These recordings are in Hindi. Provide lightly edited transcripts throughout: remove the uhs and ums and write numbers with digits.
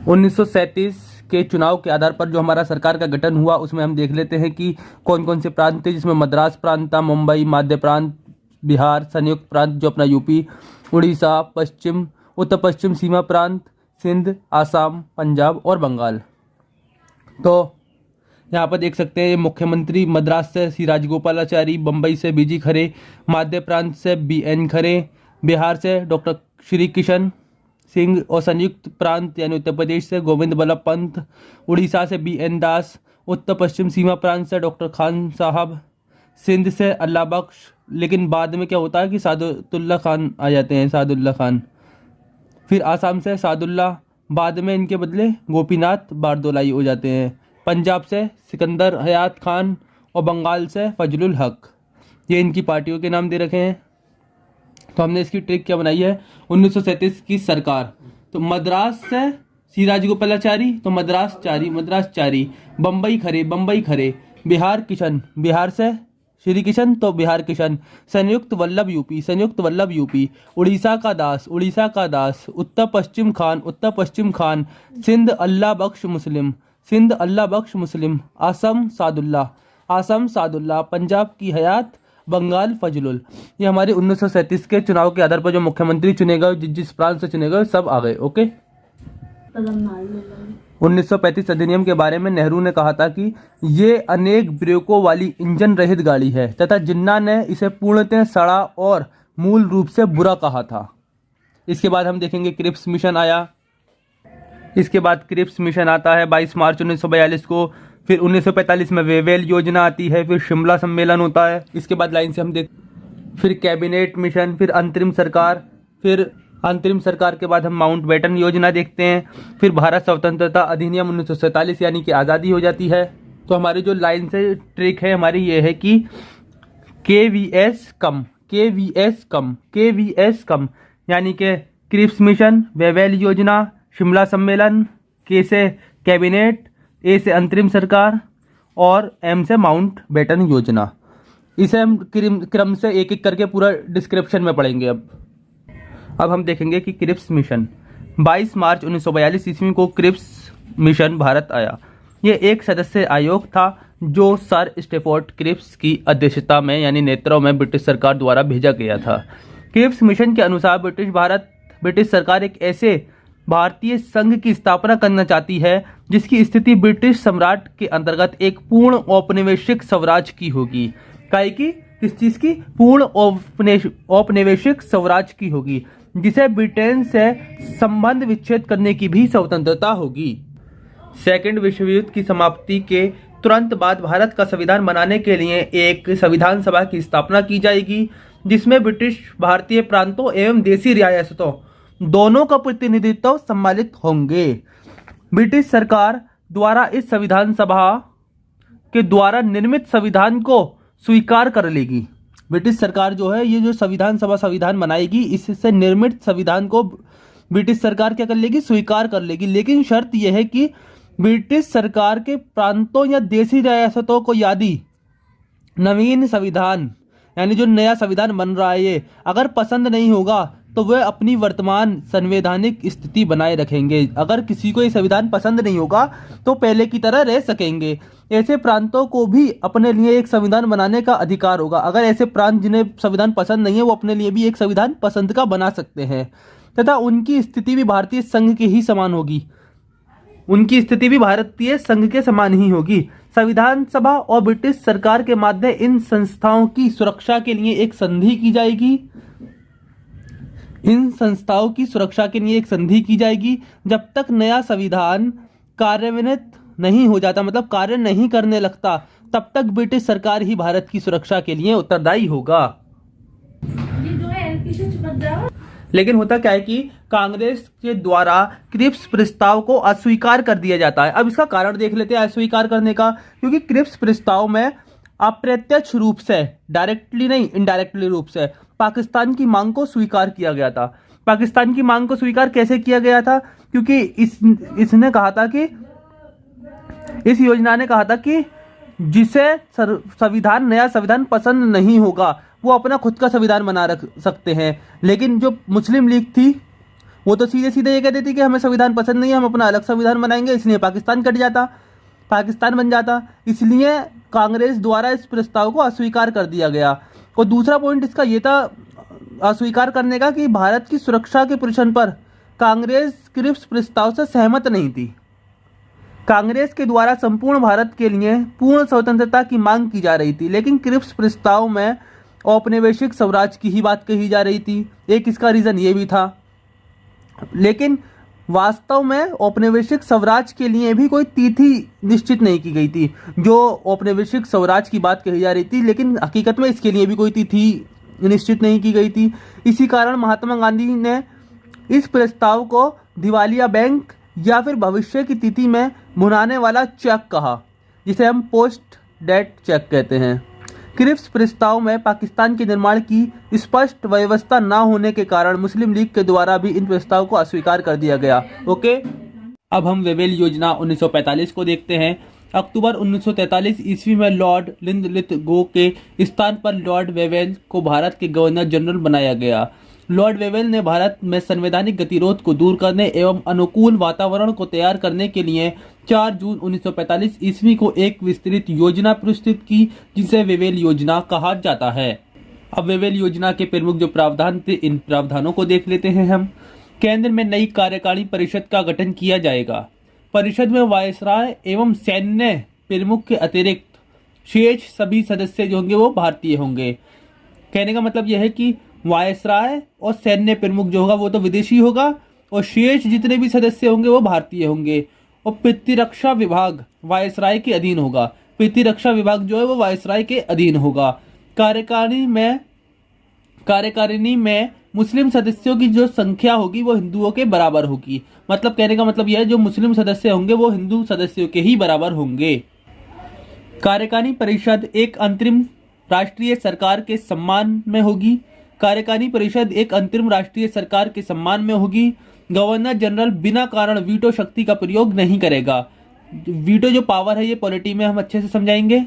1937 के चुनाव के आधार पर जो हमारा सरकार का गठन हुआ उसमें हम देख लेते हैं कि कौन कौन से प्रांत थे, जिसमें मद्रास प्रांत था, मुंबई, मध्य प्रांत, बिहार, संयुक्त प्रांत जो अपना यूपी, उड़ीसा, उत्तर पश्चिम सीमा प्रांत, सिंध, आसाम, पंजाब और बंगाल। तो यहाँ पर देख सकते हैं मुख्यमंत्री मद्रास से सी राजगोपालाचारी, बम्बई से बीजी खरे, मध्य प्रांत से BN खरे, बिहार से डॉक्टर श्री किशन सिंह और संयुक्त प्रांत यानी उत्तर प्रदेश से गोविंद बल्लभ पंत, उड़ीसा से BN दास, उत्तर पश्चिम सीमा प्रांत से डॉक्टर खान साहब, सिंध से अल्लाह बख्श, लेकिन बाद में क्या होता है कि सादुल्ला खान आ जाते हैं, सादुल्ला खान। फिर आसाम से सादुल्ला, बाद में इनके बदले गोपीनाथ बारदोलाई हो जाते हैं। पंजाब से सिकंदर हयात खान और बंगाल से फजलुल हक। ये इनकी पार्टियों के नाम दे रखे हैं। तो हमने इसकी ट्रिक क्या बनाई है, 1937 की सरकार। तो मद्रास से सी राजगोपालाचारी तो मद्रास चारी, बम्बई खरे, बिहार किशन, बिहार से श्री किशन तो बिहार किशन, संयुक्त वल्लभ यूपी, उड़ीसा का दास, उत्तर पश्चिम खान, सिंध अल्लाह बख्श मुस्लिम, आसम सादुल्ला, पंजाब की हयात, बंगाल फजलुल। ये हमारे 1937 के चुनाव के आधार पर जो मुख्यमंत्री चुने गए, जिस प्रांत से चुने गए, सब आ गए। ओके। 1935 अधिनियम के बारे में नेहरू ने कहा था कि ये अनेक ब्रेकों वाली इंजन रहित गाड़ी है तथा जिन्ना ने इसे पूर्णतः सड़ा और मूल रूप से बुरा कहा था। इसके बाद हम देखेंगे क्रिप्स मिशन आया। इसके बाद क्रिप्स मिशन आता है 22 मार्च 1942 को। फिर 1945 में वेवेल योजना आती है। फिर शिमला सम्मेलन होता है। इसके बाद लाइन से हम फिर कैबिनेट मिशन, फिर अंतरिम सरकार के बाद हम माउंटबेटन योजना देखते हैं। फिर भारत स्वतंत्रता अधिनियम 1947 यानी कि आज़ादी हो जाती है। तो हमारी जो लाइन से ट्रिक है हमारी ये है कि KVS कम यानी कि क्रिप्स मिशन, वेवेल योजना, शिमला सम्मेलन, K से कैबिनेट, A से अंतरिम सरकार और M से माउंटबेटन योजना। इसे हम क्रम से एक एक करके पूरा डिस्क्रिप्शन में पढ़ेंगे। अब हम देखेंगे कि क्रिप्स मिशन 22 मार्च 1942 ईस्वी को क्रिप्स मिशन भारत आया। ये एक सदस्य आयोग था जो सर स्टेफोर्ड क्रिप्स की अध्यक्षता में यानी नेतृत्व में ब्रिटिश सरकार द्वारा भेजा गया था। क्रिप्स मिशन के अनुसार ब्रिटिश सरकार एक ऐसे भारतीय संघ की स्थापना करना चाहती है जिसकी स्थिति ब्रिटिश सम्राट के अंतर्गत एक पूर्ण औपनिवेशिक स्वराज की होगी। किस चीज की? पूर्ण औपनिवेशिक स्वराज की होगी, जिसे ब्रिटेन से संबंध विच्छेद करने की भी स्वतंत्रता होगी। सेकेंड विश्व युद्ध की समाप्ति के तुरंत बाद भारत का संविधान बनाने के लिए एक संविधान सभा की स्थापना की जाएगी, जिसमें ब्रिटिश भारतीय प्रांतों एवं देसी रियासतों दोनों का प्रतिनिधित्व सम्मिलित होंगे। ब्रिटिश सरकार द्वारा इस संविधान सभा के द्वारा निर्मित संविधान को स्वीकार कर लेगी। ब्रिटिश सरकार जो है ये जो संविधान बनाएगी, इससे निर्मित संविधान को ब्रिटिश सरकार क्या कर लेगी? स्वीकार कर लेगी। लेकिन शर्त यह है कि ब्रिटिश सरकार के प्रांतों या देसी रियासतों को यदि नवीन संविधान यानी जो नया संविधान बन रहा है ये अगर पसंद नहीं होगा तो वह अपनी वर्तमान संवैधानिक स्थिति बनाए रखेंगे। अगर किसी को ये संविधान पसंद नहीं होगा तो पहले की तरह रह सकेंगे। ऐसे प्रांतों को भी अपने लिए एक संविधान बनाने का अधिकार होगा। अगर ऐसे प्रांत जिन्हें संविधान पसंद नहीं है वो अपने लिए भी एक संविधान पसंद का बना सकते हैं तथा उनकी स्थिति भी भारतीय संघ के ही समान होगी। संविधान सभा और ब्रिटिश सरकार के माध्यम इन संस्थाओं की सुरक्षा के लिए एक संधि की जाएगी। जब तक नया संविधान कार्यान्वित नहीं हो जाता, मतलब कार्य नहीं करने लगता, तब तक ब्रिटिश सरकार ही भारत की सुरक्षा के लिए उत्तरदायी होगा। लेकिन होता क्या है कि कांग्रेस के द्वारा क्रिप्स प्रस्ताव को अस्वीकार कर दिया जाता है। अब इसका कारण देख लेते हैं अस्वीकार करने का। क्योंकि क्रिप्स प्रस्ताव में अप्रत्यक्ष रूप से, डायरेक्टली नहीं इनडायरेक्टली रूप से पाकिस्तान की मांग को स्वीकार किया गया था। पाकिस्तान की मांग को स्वीकार कैसे किया गया था? क्योंकि इसने कहा था कि इस योजना ने कहा था कि जिसे नया संविधान पसंद नहीं होगा वो अपना खुद का संविधान बना रख सकते हैं। लेकिन जो मुस्लिम लीग थी वो तो सीधे सीधे ये कह देती कि हमें संविधान पसंद नहीं है, हम अपना अलग संविधान बनाएंगे, इसलिए पाकिस्तान कट जाता, पाकिस्तान बन जाता। इसलिए कांग्रेस द्वारा इस प्रस्ताव को अस्वीकार कर दिया गया। और दूसरा पॉइंट इसका ये था अस्वीकार करने का कि भारत की सुरक्षा के प्रश्न पर कांग्रेस क्रिप्स प्रस्ताव से सहमत नहीं थी। कांग्रेस के द्वारा संपूर्ण भारत के लिए पूर्ण स्वतंत्रता की मांग की जा रही थी, लेकिन क्रिप्स प्रस्ताव में औपनिवेशिक स्वराज की ही बात कही जा रही थी। एक इसका रीज़न ये भी था, लेकिन वास्तव में औपनिवेशिक स्वराज के लिए भी कोई तिथि निश्चित नहीं की गई थी। जो औपनिवेशिक स्वराज की बात कही जा रही थी, लेकिन हकीकत में इसके लिए भी कोई तिथि निश्चित नहीं की गई थी। इसी कारण महात्मा गांधी ने इस प्रस्ताव को दिवालिया बैंक या फिर भविष्य की तिथि में भुनाने वाला चेक कहा, जिसे हम पोस्ट डेट चेक कहते हैं। क्रिप्स प्रस्ताव में पाकिस्तान के निर्माण की स्पष्ट व्यवस्था न होने के कारण मुस्लिम लीग के द्वारा भी इन प्रस्ताव को अस्वीकार कर दिया गया। ओके, अब हम वेवेल योजना 1945 को देखते हैं। अक्टूबर 1943 ईस्वी में लॉर्ड लिंथगो के स्थान पर लॉर्ड वेवेल को भारत के गवर्नर जनरल बनाया गया। लॉर्ड वेवेल ने भारत में संवैधानिक गतिरोध को दूर करने एवं अनुकूल वातावरण को तैयार करने के लिए 4 जून 1945 ईस्वी को एक विस्तृत योजना प्रस्तुत की, जिसे वेवेल योजना कहा जाता है। अब वेवेल योजना के प्रमुख जो प्रावधान थे, इन प्रावधानों को देख लेते हैं हम। केंद्र में नई कार्यकारिणी परिषद का गठन किया जाएगा। परिषद में वायसराय एवं सैन्य प्रमुख के अतिरिक्त शेष सभी सदस्य जो होंगे वो भारतीय होंगे। कहने का मतलब यह है कि वायसराय और सैन्य प्रमुख जो होगा वो तो विदेशी होगा, और शेष जितने भी सदस्य होंगे वो भारतीय होंगे। और प्रतिरक्षा विभाग वायसराय के अधीन होगा। प्रतिरक्षा विभाग जो है वो वायसराय के अधीन होगा। कार्यकारिणी में मुस्लिम सदस्यों की जो संख्या होगी वो हिंदुओं के बराबर होगी। मतलब कहने का मतलब यह है जो मुस्लिम सदस्य होंगे वो हिंदू सदस्यों के ही बराबर होंगे। कार्यकारिणी परिषद एक अंतरिम राष्ट्रीय सरकार के सम्मान में होगी। कार्यकारिणी परिषद एक अंतरिम राष्ट्रीय सरकार के सम्मान में होगी। गवर्नर जनरल बिना कारण वीटो शक्ति का प्रयोग नहीं करेगा। वीटो जो पावर है ये पॉलिटी में हम अच्छे से समझाएंगे।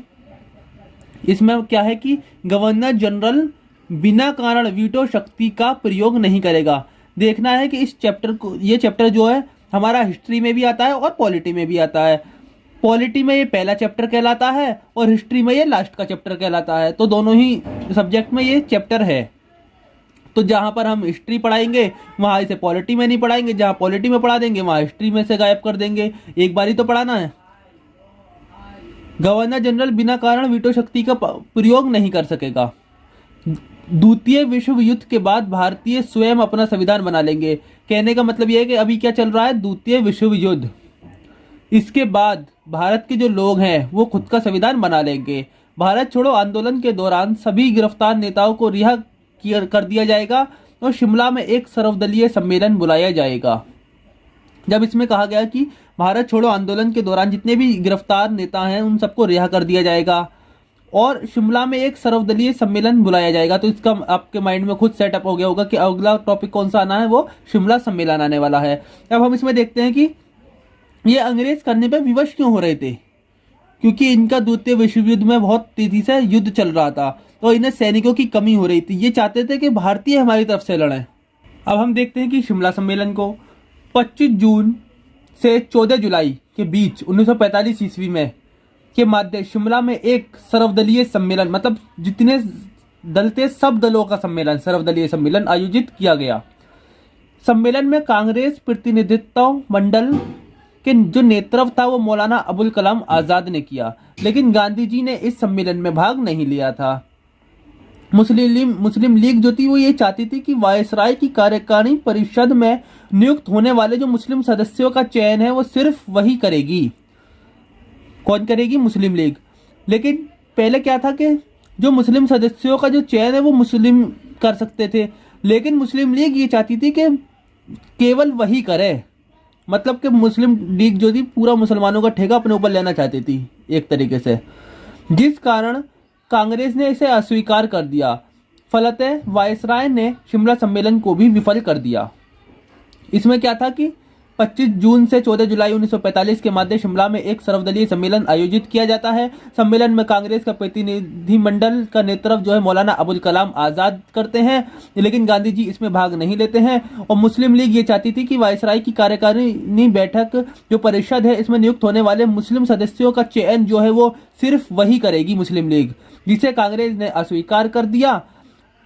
इसमें क्या है कि गवर्नर जनरल बिना कारण वीटो शक्ति का प्रयोग नहीं करेगा। देखना है कि इस चैप्टर को, ये चैप्टर जो है हमारा हिस्ट्री में भी आता है और पॉलिटी में भी आता है। पॉलिटी में ये पहला चैप्टर कहलाता है और हिस्ट्री में ये लास्ट का चैप्टर कहलाता है। तो दोनों ही सब्जेक्ट में ये चैप्टर है। तो जहां पर हम हिस्ट्री पढ़ाएंगे वहां इसे पॉलिटी में नहीं पढ़ाएंगे, जहां पॉलिटी में पढ़ा देंगे वहां हिस्ट्री में से गायब कर देंगे। एक बार ही तो पढ़ाना है। गवर्नर जनरल बिना कारण वीटो शक्ति का प्रयोग नहीं कर सकेगा। द्वितीय विश्व युद्ध के बाद भारतीय स्वयं अपना संविधान बना लेंगे। कहने का मतलब यह है कि अभी क्या चल रहा है, द्वितीय विश्व युद्ध। इसके बाद भारत के जो लोग हैं वो खुद का संविधान बना लेंगे। भारत छोड़ो आंदोलन के दौरान सभी गिरफ्तार नेताओं को रिहा कर दिया जाएगा और शिमला में एक सर्वदलीय सम्मेलन बुलाया जाएगा। जब इसमें कहा गया कि भारत छोड़ो आंदोलन के दौरान जितने भी गिरफ्तार नेता हैं उन सबको रिहा कर दिया जाएगा और शिमला में एक सर्वदलीय सम्मेलन बुलाया जाएगा, तो इसका आपके माइंड में खुद सेटअप हो गया होगा कि अगला टॉपिक कौन सा आना है, वो शिमला सम्मेलन आने वाला है। अब हम इसमें देखते हैं कि ये अंग्रेज करने पर विवश क्यों हो रहे थे, क्योंकि इनका द्वितीय विश्व युद्ध में बहुत तेजी से युद्ध चल रहा था तो इन्हें सैनिकों की कमी हो रही थी। ये चाहते थे कि भारतीय हमारी तरफ से लड़ें। अब हम देखते हैं कि शिमला सम्मेलन को 25 जून से 14 जुलाई के बीच 1945 ईस्वी में के मध्य शिमला में एक सर्वदलीय सम्मेलन, मतलब जितने दल थे सब दलों का सम्मेलन, सर्वदलीय सम्मेलन आयोजित किया गया। सम्मेलन में कांग्रेस प्रतिनिधित्व मंडल के जो नेतृत्व था वो मौलाना अबुल कलाम आजाद ने किया, लेकिन गांधी जी ने इस सम्मेलन में भाग नहीं लिया था। मुस्लिम लीग जो थी वो ये चाहती थी कि वायसराय की कार्यकारिणी परिषद में नियुक्त होने वाले जो मुस्लिम सदस्यों का चयन है वो सिर्फ वही करेगी। कौन करेगी? मुस्लिम लीग। लेकिन पहले क्या था कि जो मुस्लिम सदस्यों का जो चयन है वो मुस्लिम कर सकते थे, लेकिन मुस्लिम लीग ये चाहती थी कि केवल वही करे। मतलब कि मुस्लिम लीग जो थी पूरा मुसलमानों का ठेका अपने ऊपर लेना चाहती थी एक तरीके से, जिस कारण कांग्रेस ने इसे अस्वीकार कर दिया। फलतः वायसराय ने शिमला सम्मेलन को भी विफल कर दिया। इसमें क्या था कि 25 जून से 14 जुलाई 1945 के मध्य शिमला में एक सर्वदलीय सम्मेलन आयोजित किया जाता है। सम्मेलन में कांग्रेस का प्रतिनिधिमंडल का नेतृत्व जो है मौलाना अबुल कलाम आजाद करते हैं, लेकिन गांधी जी इसमें भाग नहीं लेते हैं। और मुस्लिम लीग ये चाहती थी कि वायसराय की कार्यकारिणी बैठक जो परिषद है इसमें नियुक्त होने वाले मुस्लिम सदस्यों का चयन जो है वो सिर्फ वही करेगी मुस्लिम लीग, जिसे कांग्रेस ने अस्वीकार कर दिया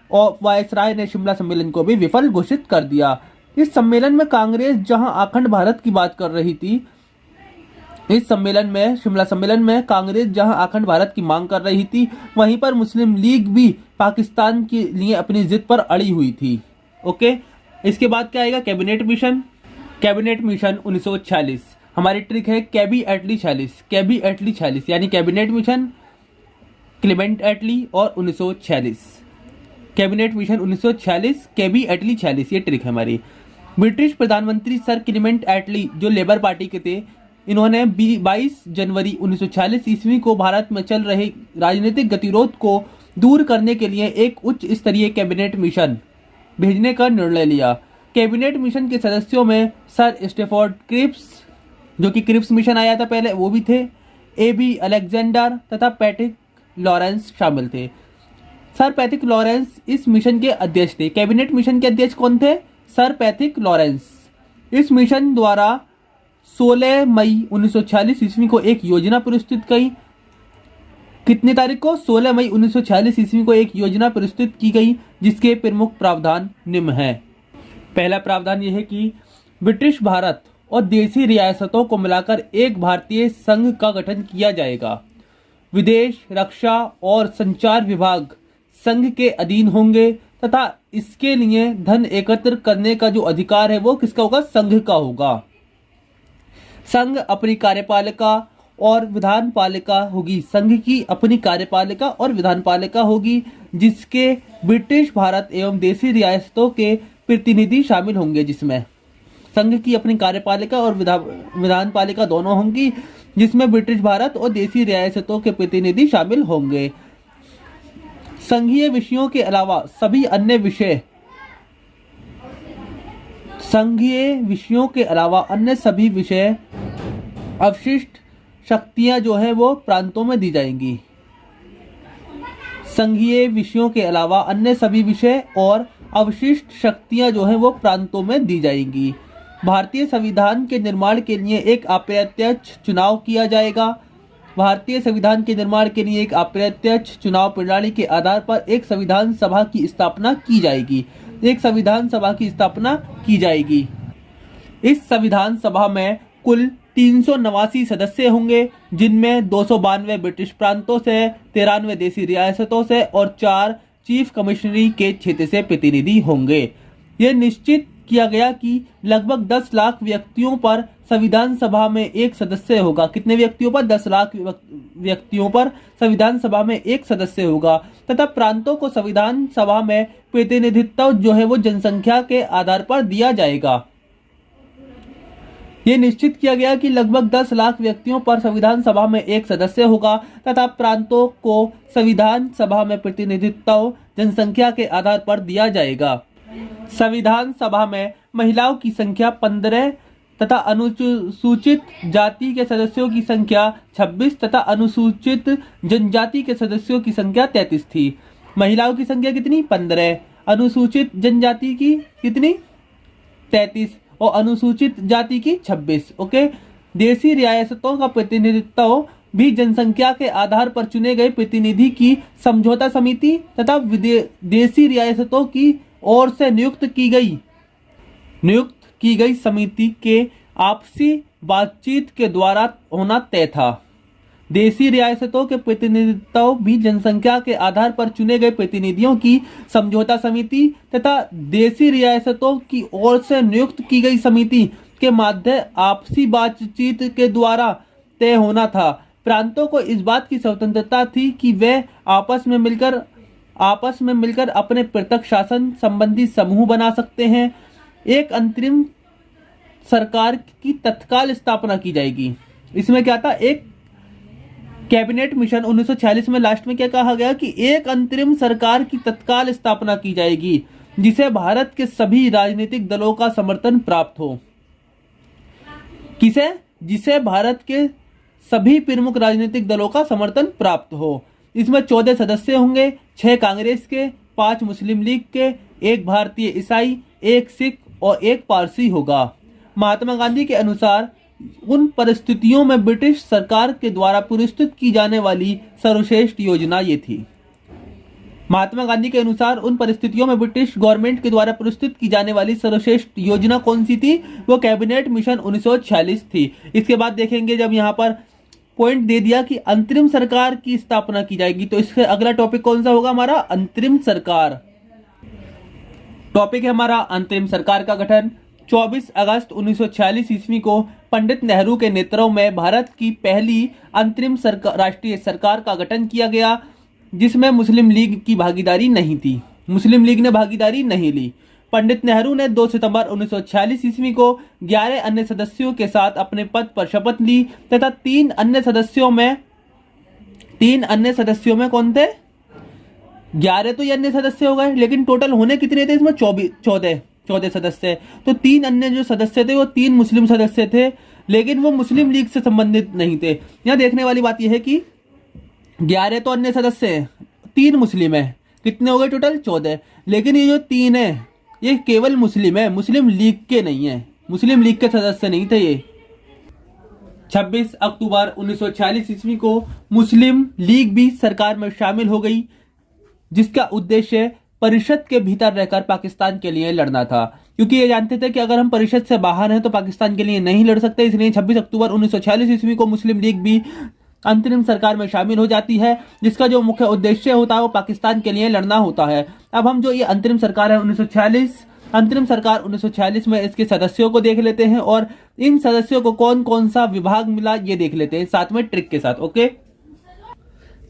और वायसराय ने शिमला सम्मेलन को भी विफल घोषित कर दिया। इस सम्मेलन में कांग्रेस जहां अखंड भारत की बात कर रही थी, इस सम्मेलन में शिमला सम्मेलन में कांग्रेस जहां अखंड भारत की मांग कर रही थी, वहीं पर मुस्लिम लीग भी पाकिस्तान के लिए अपनी जिद पर अड़ी हुई थी। ओके, इसके बाद क्या आएगा? Cabinet mission. कैबिनेट मिशन 1946 हमारी ट्रिक है कैबी एटली 46, कैबी एटली 46 यानी कैबिनेट मिशन क्लेमेंट एटली और 1946। कैबिनेट मिशन 1946, कैबी एटली 46, ये ट्रिक है हमारी। ब्रिटिश प्रधानमंत्री सर क्लेमेंट एटली जो लेबर पार्टी के थे, इन्होंने 22 जनवरी 1946 ईस्वी को भारत में चल रहे राजनीतिक गतिरोध को दूर करने के लिए एक उच्च स्तरीय कैबिनेट मिशन भेजने का निर्णय लिया। कैबिनेट मिशन के सदस्यों में सर स्टेफोर्ड क्रिप्स, जो कि क्रिप्स मिशन आया था पहले, वो भी थे। AB अलेक्जेंडर तथा पैट्रिक लॉरेंस शामिल थे। सर पैट्रिक लॉरेंस इस मिशन के अध्यक्ष थे। कैबिनेट मिशन के अध्यक्ष कौन थे? Sir Patrick Lawrence. इस मिशन द्वारा 16 मई 1946 ईस्वी को एक योजना प्रस्तुत की। कितनी तारीख को? 16 मई 1946 ईस्वी को एक योजना प्रस्तुत की गई, जिसके प्रमुख प्रावधान निम्न हैं। पहला प्रावधान यह है कि ब्रिटिश भारत और देसी रियासतों को मिलाकर एक भारतीय संघ का गठन किया जाएगा। विदेश, रक्षा और संचार विभाग संघ के अधीन होंगे तथा इसके लिए धन एकत्र करने का जो अधिकार है वो किसका होगा? संघ का होगा। संघ अपनी कार्यपालिका और विधान पालिका होगी। संघ की अपनी कार्यपालिका और विधान पालिका होगी, जिसके ब्रिटिश भारत एवं देसी रियासतों के प्रतिनिधि शामिल होंगे। जिसमें संघ की अपनी कार्यपालिका और विधान पालिका दोनों होंगी, जिसमें ब्रिटिश भारत और देसी रियासतों के प्रतिनिधि शामिल होंगे। संघीय विषयों के अलावा सभी अन्य विषय अवशिष्ट शक्तियां जो है वो प्रांतों में दी जाएंगी। संघीय विषयों के अलावा अन्य सभी विषय और अवशिष्ट शक्तियां जो है वो प्रांतों में दी जाएंगी। भारतीय संविधान के निर्माण के लिए एक अप्रत्यक्ष चुनाव किया जाएगा। भारतीय संविधान के निर्माण के लिए एक अप्रत्यक्ष चुनाव प्रणाली के आधार पर एक संविधान सभा की स्थापना की जाएगी। एक संविधान सभा की स्थापना की जाएगी। इस संविधान सभा में कुल 389 सदस्य होंगे, जिनमें 292 ब्रिटिश प्रांतों से, 93 देसी रियासतों से और 4 चीफ कमिश्नरी के क्षेत्र से प्रतिनिधि होंगे। यह निश्चित किया गया कि लगभग 10 लाख व्यक्तियों पर संविधान सभा में एक सदस्य होगा। कितने व्यक्तियों पर? 10 लाख व्यक्तियों पर संविधान सभा में एक सदस्य होगा तथा प्रांतों को संविधान सभा में प्रतिनिधित्व जो है वो जनसंख्या के आधार पर दिया जाएगा। ये निश्चित किया गया कि लगभग 10 लाख व्यक्तियों पर संविधान सभा में एक सदस्य होगा तथा प्रांतों को संविधान सभा में प्रतिनिधित्व जनसंख्या के आधार पर दिया जाएगा। संविधान सभा में महिलाओं की संख्या 15 तथा अनुसूचित जाति के सदस्यों की संख्या 26 तथा अनुसूचित जनजाति के सदस्यों की संख्या 33 थी। महिलाओं की संख्या कितनी? 15। अनुसूचित जनजाति की कितनी? 33 और अनुसूचित जाति की 26। ओके, देसी रियासतों का प्रतिनिधित्व भी जनसंख्या के आधार पर चुने गए प्रतिनिधि की समझौता समिति तथा देसी रियासतों की ओर से नियुक्त की गई समिति के आपसी बातचीत के द्वारा होना तय था। देसी रियासतों के प्रतिनिधित्व भी जनसंख्या के आधार पर चुने गए प्रतिनिधियों की समझौता समिति तथा देसी रियासतों की ओर से नियुक्त की गई समिति के माध्यम आपसी बातचीत के द्वारा तय होना था। प्रांतों को इस बात की स्वतंत्रता थी कि वे आपस में मिलकर अपने पृथक शासन संबंधी समूह बना सकते हैं। एक अंतरिम सरकार की तत्काल स्थापना की जाएगी। इसमें क्या था? एक कैबिनेट मिशन 1946 में लास्ट में क्या कहा गया कि एक अंतरिम सरकार की तत्काल स्थापना की जाएगी, जिसे भारत के सभी राजनीतिक दलों का समर्थन प्राप्त हो। किसे? जिसे भारत के सभी प्रमुख राजनीतिक दलों का समर्थन प्राप्त हो। इसमें 14 सदस्य होंगे, 6 कांग्रेस के, 5 मुस्लिम लीग के, 1 भारतीय ईसाई, 1 सिख और 1 पारसी होगा। महात्मा गांधी के अनुसार उन परिस्थितियों में ब्रिटिश सरकार के द्वारा पुरस्कृत की जाने वाली सर्वश्रेष्ठ योजना ये थी। महात्मा गांधी के अनुसार उन परिस्थितियों में ब्रिटिश गवर्नमेंट के द्वारा प्रस्तुत की जाने वाली सर्वश्रेष्ठ योजना कौन सी थी? वो कैबिनेट मिशन 1946 थी। इसके बाद देखेंगे जब यहाँ पर पॉइंट दे दिया कि अंतरिम सरकार की स्थापना की जाएगी, तो इसका अगला टॉपिक कौन सा होगा हमारा? अंतरिम सरकार। टॉपिक है हमारा अंतरिम सरकार का गठन। 24 अगस्त 1946 ईस्वी को पंडित नेहरू के नेतृत्व में भारत की पहली अंतरिम राष्ट्रीय सरकार का गठन किया गया, जिसमें मुस्लिम लीग की भागीदारी नहीं थी। मुस्लिम लीग ने भागीदारी नहीं ली। पंडित नेहरू ने 2 सितंबर 1946 ईस्वी को 11 अन्य सदस्यों के साथ अपने पद पर शपथ ली तथा 3 अन्य सदस्यों में कौन थे? 11 तो ये अन्य सदस्य हो गए, लेकिन टोटल होने कितने थे इसमें? 14 सदस्य। तो 3 अन्य जो सदस्य थे वो 3 मुस्लिम सदस्य थे, लेकिन वो मुस्लिम लीग से संबंधित नहीं थे। यहाँ देखने वाली बात यह है कि 11 तो अन्य सदस्य हैं, 3 मुस्लिम है, कितने हो गए टोटल? 14। लेकिन ये जो 3 है ये केवल मुस्लिम है, मुस्लिम लीग के नहीं है, मुस्लिम लीग के सदस्य नहीं थे ये। 26 अक्टूबर 1946 ईस्वी को मुस्लिम लीग भी सरकार में शामिल हो गई, जिसका उद्देश्य परिषद के भीतर रहकर पाकिस्तान के लिए लड़ना था, क्योंकि ये जानते थे कि अगर हम परिषद से बाहर हैं तो पाकिस्तान के लिए नहीं लड़ सकते। इसलिए 26 अक्टूबर 1946 ईस्वी को मुस्लिम लीग भी अंतरिम सरकार में शामिल हो जाती है, जिसका जो मुख्य उद्देश्य होता है वो पाकिस्तान के लिए लड़ना होता है। अब हम जो ये अंतरिम सरकार है 1946 में इसके सदस्यों को देख लेते हैं और इन सदस्यों को कौन कौन सा विभाग मिला ये देख लेते हैं साथ में ट्रिक के साथ। ओके,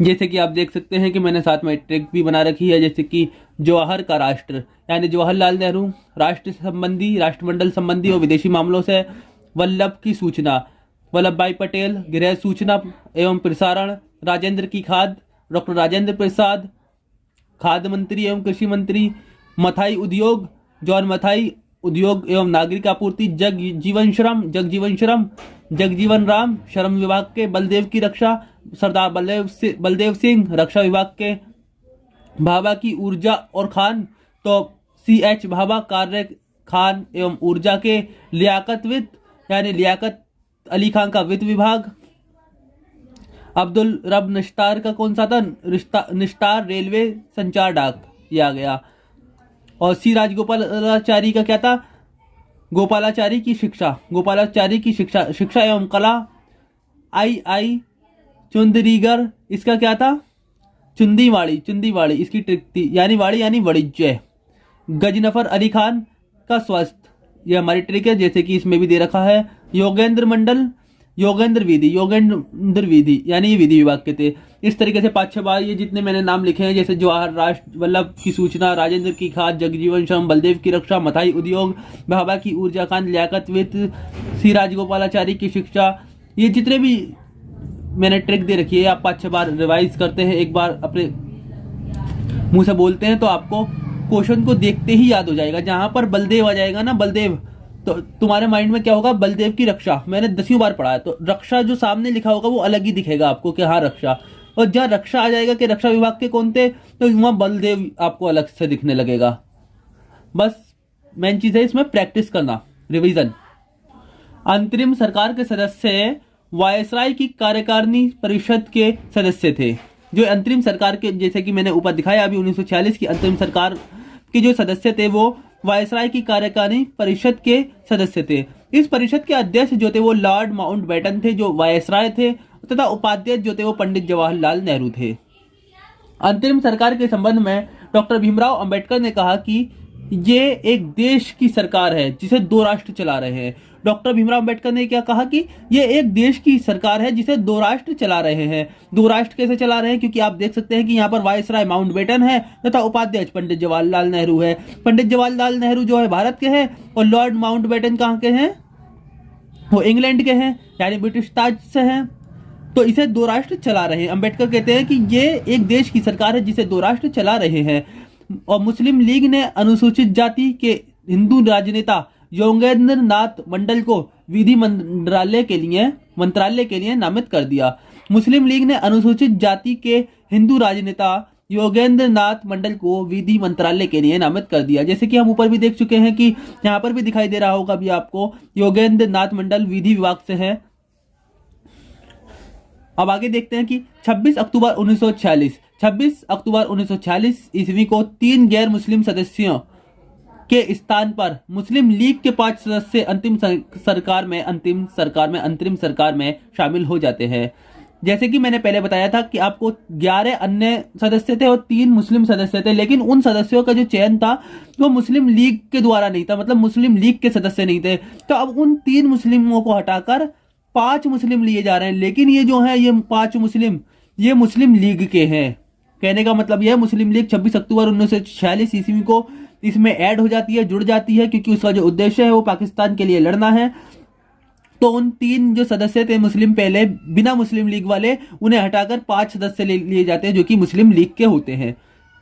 जैसे कि आप देख सकते हैं कि मैंने साथ में ट्रिक भी बना रखी है, जैसे कि जवाहर का राष्ट्र यानी जवाहरलाल नेहरू, राष्ट्र संबंधी, राष्ट्रमंडल संबंधी और विदेशी मामलों से वल्लभ की सूचना, वल्लभ भाई पटेल, गृह सूचना एवं प्रसारण, राजेंद्र की खाद, डॉक्टर राजेंद्र प्रसाद, खाद्य मंत्री एवं कृषि मंत्री, मथाई उद्योग, जॉन मथाई, उद्योग एवं नागरिक आपूर्ति, जगजीवन राम, श्रम विभाग के, बलदेव की रक्षा, सरदार बलदेव सिंह, रक्षा विभाग के, भाभा की ऊर्जा और खान, तो CH भाभा, कार्य खान एवं ऊर्जा के, लियाकत वित्त यानी लियाकत अली खान का वित्त विभाग, अब्दुल रब निस्तार का कौन सा था? निस्तार रेलवे संचार डाक ये आ गया। और C राजगोपालाचारी का क्या था? गोपालाचारी की शिक्षा एवं कला। I चुंदरीगर, इसका क्या था? चुंदीवाड़ी, इसकी ट्रिक थी, यानी वाड़ी यानी वाणिज्य। गजनफर अली खान का स्वास्थ्य, ये हमारी ट्रिक है, जैसे कि इसमें भी दे रखा है। योगेंद्र विधि यानी ये विधि विभाग के थे। इस तरीके से 5-6 बार ये जितने मैंने नाम लिखे हैं, जैसे जवाहर राष्ट्र, वल्लभ की सूचना, राजेंद्र की खाद, जगजीवन श्रम, बलदेव की रक्षा, मथाई उद्योग, भाभा की ऊर्जा खान, लियाकत वित्त, C राजगोपालाचारी की शिक्षा, ये जितने भी मैंने ट्रिक दे रखी है आप 5-6 बार रिवाइज करते हैं, एक बार अपने मुंह से बोलते हैं तो आपको क्वेश्चन को देखते ही याद हो जाएगा। जहां पर बलदेव आ जाएगा ना, बलदेव, तो तुम्हारे माइंड में क्या होगा? बलदेव की रक्षा, मैंने 10वीं बार पढ़ा है, तो रक्षा जो सामने लिखा होगा वो अलग ही दिखेगा आपको कि हाँ रक्षा, और जहाँ रक्षा आ जाएगा कि रक्षा विभाग के कौन थे, तो वहां बलदेव आपको अलग से दिखने लगेगा। बस मेन चीज है इसमें प्रैक्टिस करना, रिवीजन। अंतरिम सरकार के सदस्य वायसराय की कार्यकारिणी परिषद के सदस्य थे। जो अंतरिम सरकार के, जैसे कि मैंने ऊपर दिखाया अभी 1946 की अंतरिम सरकार के जो सदस्य थे वो वायसराय की कार्यकारिणी परिषद के सदस्य थे। इस परिषद के अध्यक्ष जो थे वो लॉर्ड माउंटबेटन थे जो वायसराय थे, तथा उपाध्यक्ष जो थे वो पंडित जवाहरलाल नेहरू थे। अंतरिम सरकार के संबंध में डॉक्टर भीमराव अंबेडकर ने कहा कि ये एक देश की सरकार है जिसे 2 राष्ट्र चला रहे हैं। डॉक्टर भीमराव अंबेडकर ने क्या कहा कि ये एक देश की सरकार है जिसे 2 राष्ट्र चला रहे हैं। 2 राष्ट्र कैसे चला रहे हैं? क्योंकि आप देख सकते हैं कि यहाँ पर वायसराय माउंटबेटन है तथा उपाध्यक्ष पंडित जवाहरलाल नेहरू है। पंडित जवाहरलाल नेहरू जो है भारत के हैं और लॉर्ड माउंटबेटन कहाँ के हैं? वो इंग्लैंड के हैं, यानी ब्रिटिश ताज से हैं। तो इसे 2 राष्ट्र चला रहे हैं। अंबेडकर कहते हैं कि ये एक देश की सरकार है जिसे 2 राष्ट्र चला रहे हैं। और मुस्लिम लीग ने अनुसूचित जाति के हिंदू राजनेता योगेंद्र नाथ मंडल को विधि मंत्रालय के लिए नामित कर दिया। मुस्लिम लीग ने अनुसूचित जाति के हिंदू राजनेता योगेंद्र नाथ मंडल को विधि मंत्रालय के लिए नामित कर दिया। जैसे कि हम ऊपर भी देख चुके हैं कि यहाँ पर भी दिखाई दे रहा होगा अभी आपको, योगेंद्र नाथ मंडल विधि विभाग से है। अब आगे देखते हैं कि 26 अक्टूबर 1946 ईस्वी को 3 गैर मुस्लिम सदस्यों के स्थान पर मुस्लिम लीग के 5 सदस्य अंतरिम सरकार में शामिल हो जाते हैं। जैसे कि मैंने पहले बताया था कि आपको 11 अन्य सदस्य थे और 3 मुस्लिम सदस्य थे, लेकिन उन सदस्यों का जो चयन था वो मुस्लिम लीग के द्वारा नहीं था, मतलब मुस्लिम लीग के सदस्य नहीं थे। तो अब उन 3 मुस्लिमों को हटाकर 5 मुस्लिम लिए जा रहे हैं, लेकिन ये जो है ये 5 मुस्लिम ये मुस्लिम लीग के हैं। कहने का मतलब यह मुस्लिम लीग 26 अक्टूबर 1946 ईस्वी को इसमें ऐड हो जाती है, जुड़ जाती है, क्योंकि उसका जो उद्देश्य है वो पाकिस्तान के लिए लड़ना है। तो उन 3 जो सदस्य थे मुस्लिम पहले बिना मुस्लिम लीग वाले, उन्हें हटाकर 5 सदस्य लिए जाते हैं जो कि मुस्लिम लीग के होते हैं।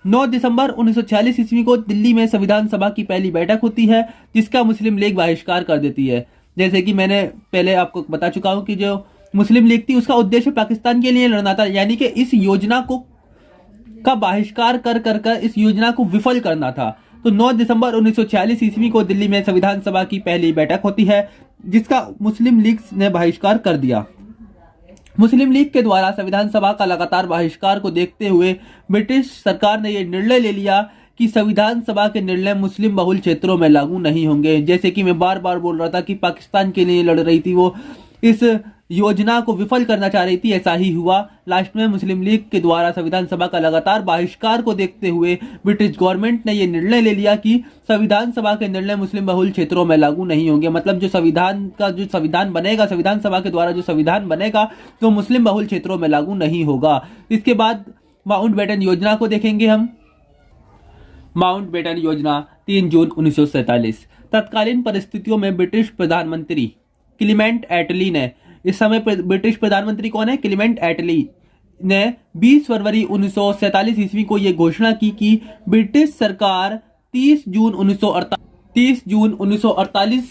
9 दिसंबर 1946 ईस्वी को दिल्ली में संविधान सभा की पहली बैठक होती है, जिसका मुस्लिम लीग बहिष्कार कर देती है। जैसे कि मैंने पहले आपको बता चुका हूं कि जो मुस्लिम लीग थी उसका उद्देश्य पाकिस्तान के लिए लड़ना था, यानी कि इस योजना को का बहिष्कार कर इस योजना को विफल करना था। तो 9 दिसंबर 1946 ईस्वी को दिल्ली में संविधान सभा की पहली बैठक होती है, जिसका मुस्लिम लीग ने बहिष्कार कर दिया। मुस्लिम लीग के द्वारा संविधान सभा का लगातार बहिष्कार को देखते हुए ब्रिटिश सरकार ने यह निर्णय ले लिया कि संविधान सभा के निर्णय मुस्लिम बहुल क्षेत्रों में लागू नहीं होंगे। जैसे कि मैं बार बार बोल रहा था कि पाकिस्तान के लिए लड़ रही थी, वो इस योजना को विफल करना चाह रही थी, ऐसा ही हुआ। लास्ट में मुस्लिम लीग के द्वारा संविधान सभा का लगातार बहिष्कार को देखते हुए ब्रिटिश गवर्नमेंट ने यह निर्णय ले लिया कि संविधान सभा के निर्णय मुस्लिम बहुल क्षेत्रों में लागू नहीं होंगे। मतलब जो संविधान बनेगा, संविधान सभा के द्वारा जो संविधान बनेगा तो मुस्लिम बहुल क्षेत्रों में लागू नहीं होगा। इसके बाद माउंटबेटन योजना को देखेंगे हम। माउंटबेटन योजना 3 जून 1947। तत्कालीन परिस्थितियों में ब्रिटिश प्रधानमंत्री क्लीमेंट एटली ने, इस समय ब्रिटिश प्रधानमंत्री कौन है? क्लीमेंट एटली ने 20 फरवरी 1947 ईस्वी को यह घोषणा की कि ब्रिटिश सरकार 30 जून 1948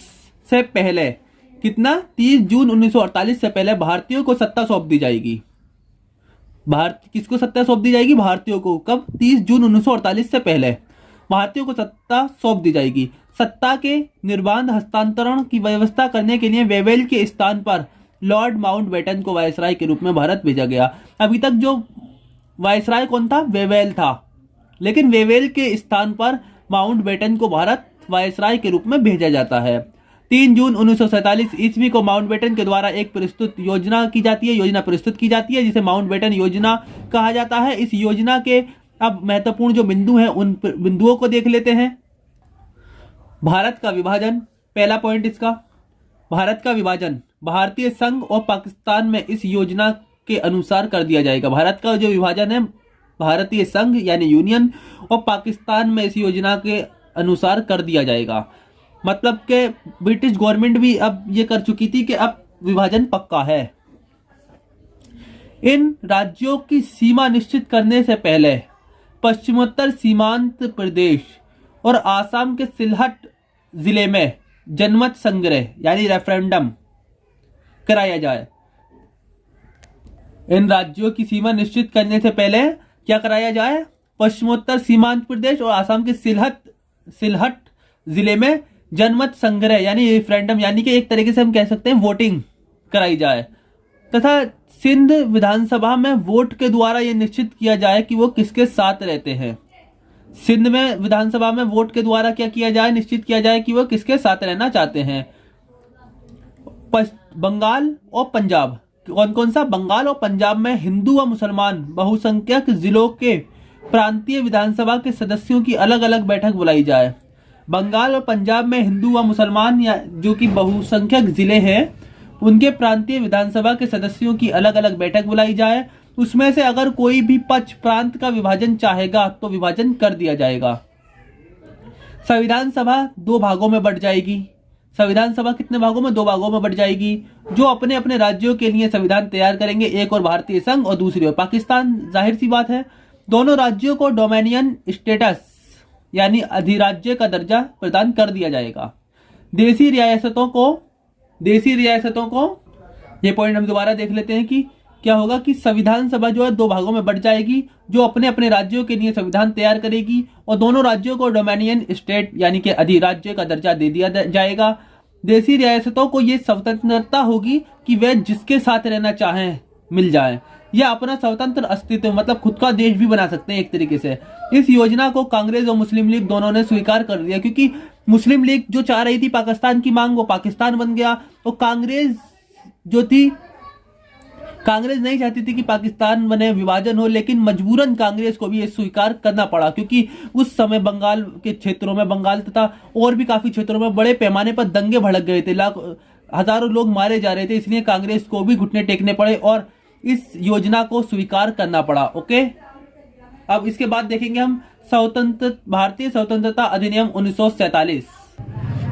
से पहले 30 जून 1948 से पहले भारतीयों को सत्ता सौंप दी जाएगी। किसको सत्ता सौंप दी जाएगी? भारतीयों को। कब? 30 जून 1948 से पहले भारतीयों को सत्ता सौंप दी जाएगी। सत्ता के निर्बाध हस्तांतरण की व्यवस्था करने के लिए वेवेल के स्थान पर लॉर्ड माउंटबेटन को वायसराय के रूप में भारत भेजा गया। अभी तक जो वायसराय कौन था? वेवेल था, लेकिन वेवेल के स्थान पर माउंटबेटन को भारत वायसराय के रूप में भेजा जाता है। 3 जून 1947 ईस्वी को माउंटबेटन के द्वारा एक योजना प्रस्तुत की जाती है जिसे माउंटबेटन योजना कहा जाता है। इस योजना के अब महत्वपूर्ण जो बिंदु हैं उन बिंदुओं को देख लेते हैं। भारत का विभाजन, पहला पॉइंट इसका, भारत का विभाजन भारतीय संघ और पाकिस्तान में इस योजना के अनुसार कर दिया जाएगा। भारत का जो विभाजन है भारतीय संघ यानी यूनियन और पाकिस्तान में इस योजना के अनुसार कर दिया जाएगा। मतलब कि ब्रिटिश गवर्नमेंट भी अब ये कर चुकी थी कि अब विभाजन पक्का है। इन राज्यों की सीमा निश्चित करने से पहले पश्चिमोत्तर सीमांत प्रदेश और आसाम के सिलहट जिले में जनमत संग्रह यानी रेफरेंडम कराया जाए। इन राज्यों की सीमा निश्चित करने से पहले क्या कराया जाए? पश्चिमोत्तर सीमांत प्रदेश और आसाम के सिलहट जिले में जनमत संग्रह यानी रेफरेंडम यानी कि एक तरीके से हम कह सकते हैं वोटिंग कराई जाए, तथा सिंध विधानसभा में वोट के द्वारा यह निश्चित किया जाए कि वो किसके साथ रहते हैं। सिंध में विधानसभा में वोट के द्वारा क्या किया जाए? निश्चित किया जाए कि वो किसके साथ रहना चाहते हैं। बंगाल और पंजाब, कौन कौन सा? बंगाल और पंजाब में हिंदू व मुसलमान बहुसंख्यक जिलों के प्रांतीय विधानसभा के सदस्यों की अलग अलग बैठक बुलाई जाए। बंगाल और पंजाब में हिंदू व मुसलमान या जो कि बहुसंख्यक जिले हैं उनके प्रांतीय विधानसभा के सदस्यों की अलग अलग बैठक बुलाई जाए। उसमें से अगर कोई भी पक्ष प्रांत का विभाजन चाहेगा तो विभाजन कर दिया जाएगा। संविधान सभा 2 भागों में बंट जाएगी। संविधान सभा कितने भागों में? 2 भागों में बंट जाएगी। जो अपने अपने राज्यों के लिए संविधान तैयार करेंगे, एक और भारतीय संघ और दूसरी ओर पाकिस्तान। जाहिर सी बात है दोनों राज्यों को डोमिनियन स्टेटस यानी अधिराज्य का दर्जा प्रदान कर दिया जाएगा। देशी रियासतों को देशी रियासतों को, ये पॉइंट हम दोबारा देख लेते हैं कि क्या होगा कि संविधान सभा जो है दो भागों में बढ़ जाएगी, जो अपने अपने राज्यों के लिए संविधान तैयार करेगी और दोनों राज्यों को डोमिनियन स्टेट यानी कि अधिराज्य का दर्जा दे दिया जाएगा। देशी रियासतों को ये स्वतंत्रता होगी कि वे जिसके साथ रहना चाहें मिल जाएं या अपना स्वतंत्र अस्तित्व मतलब खुद का देश भी बना सकते हैं एक तरीके से। इस योजना को कांग्रेस और मुस्लिम लीग दोनों ने स्वीकार कर लिया, क्योंकि मुस्लिम लीग जो चाह रही थी पाकिस्तान की मांग, वो पाकिस्तान बन गया, और कांग्रेस जो थी, कांग्रेस नहीं चाहती थी कि पाकिस्तान बने, विभाजन हो, लेकिन मजबूरन कांग्रेस को भी ये स्वीकार करना पड़ा, क्योंकि उस समय बंगाल के क्षेत्रों में, बंगाल तथा और भी काफी क्षेत्रों में बड़े पैमाने पर दंगे भड़क गए थे, हजारों लोग मारे जा रहे थे, इसलिए कांग्रेस को भी घुटने टेकने पड़े और इस योजना को स्वीकार करना पड़ा। ओके, अब इसके बाद देखेंगे हम भारतीय स्वतंत्रता अधिनियम 1947।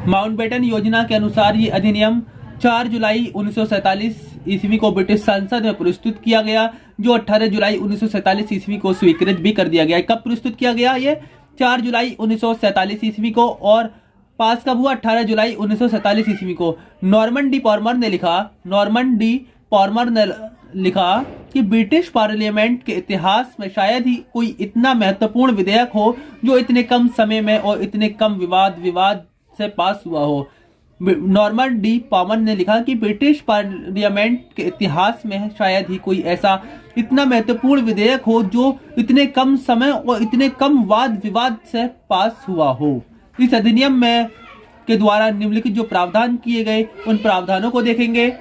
माउंटबेटन योजना के अनुसार ये अधिनियम 4 जुलाई 1947 ईस्वी को ब्रिटिश संसद में प्रस्तुत किया गया, जो 18 जुलाई 1947 ईस्वी को स्वीकृत भी कर दिया गया। कब प्रस्तुत किया गया? ये 4 जुलाई 1947 ईस्वी को, और पास कब हुआ? 18 जुलाई 1947 ईस्वी को। नॉर्मन डी पॉर्मर ने लिखा कि ब्रिटिश पार्लियामेंट के इतिहास में शायद ही कोई इतना महत्वपूर्ण विधेयक हो जो इतने कम समय में और इतने कम विवाद से पास हुआ हो। नॉर्मन डी पॉर्मर ने लिखा कि ब्रिटिश पार्लियामेंट के इतिहास में शायद ही कोई ऐसा इतना महत्वपूर्ण विधेयक हो जो इतने कम समय और इतने कम वाद विवाद से पास हुआ हो। इस अधिनियम में के द्वारा निम्नलिखित जो प्रावधान किए गए उन प्रावधानों को देखेंगे।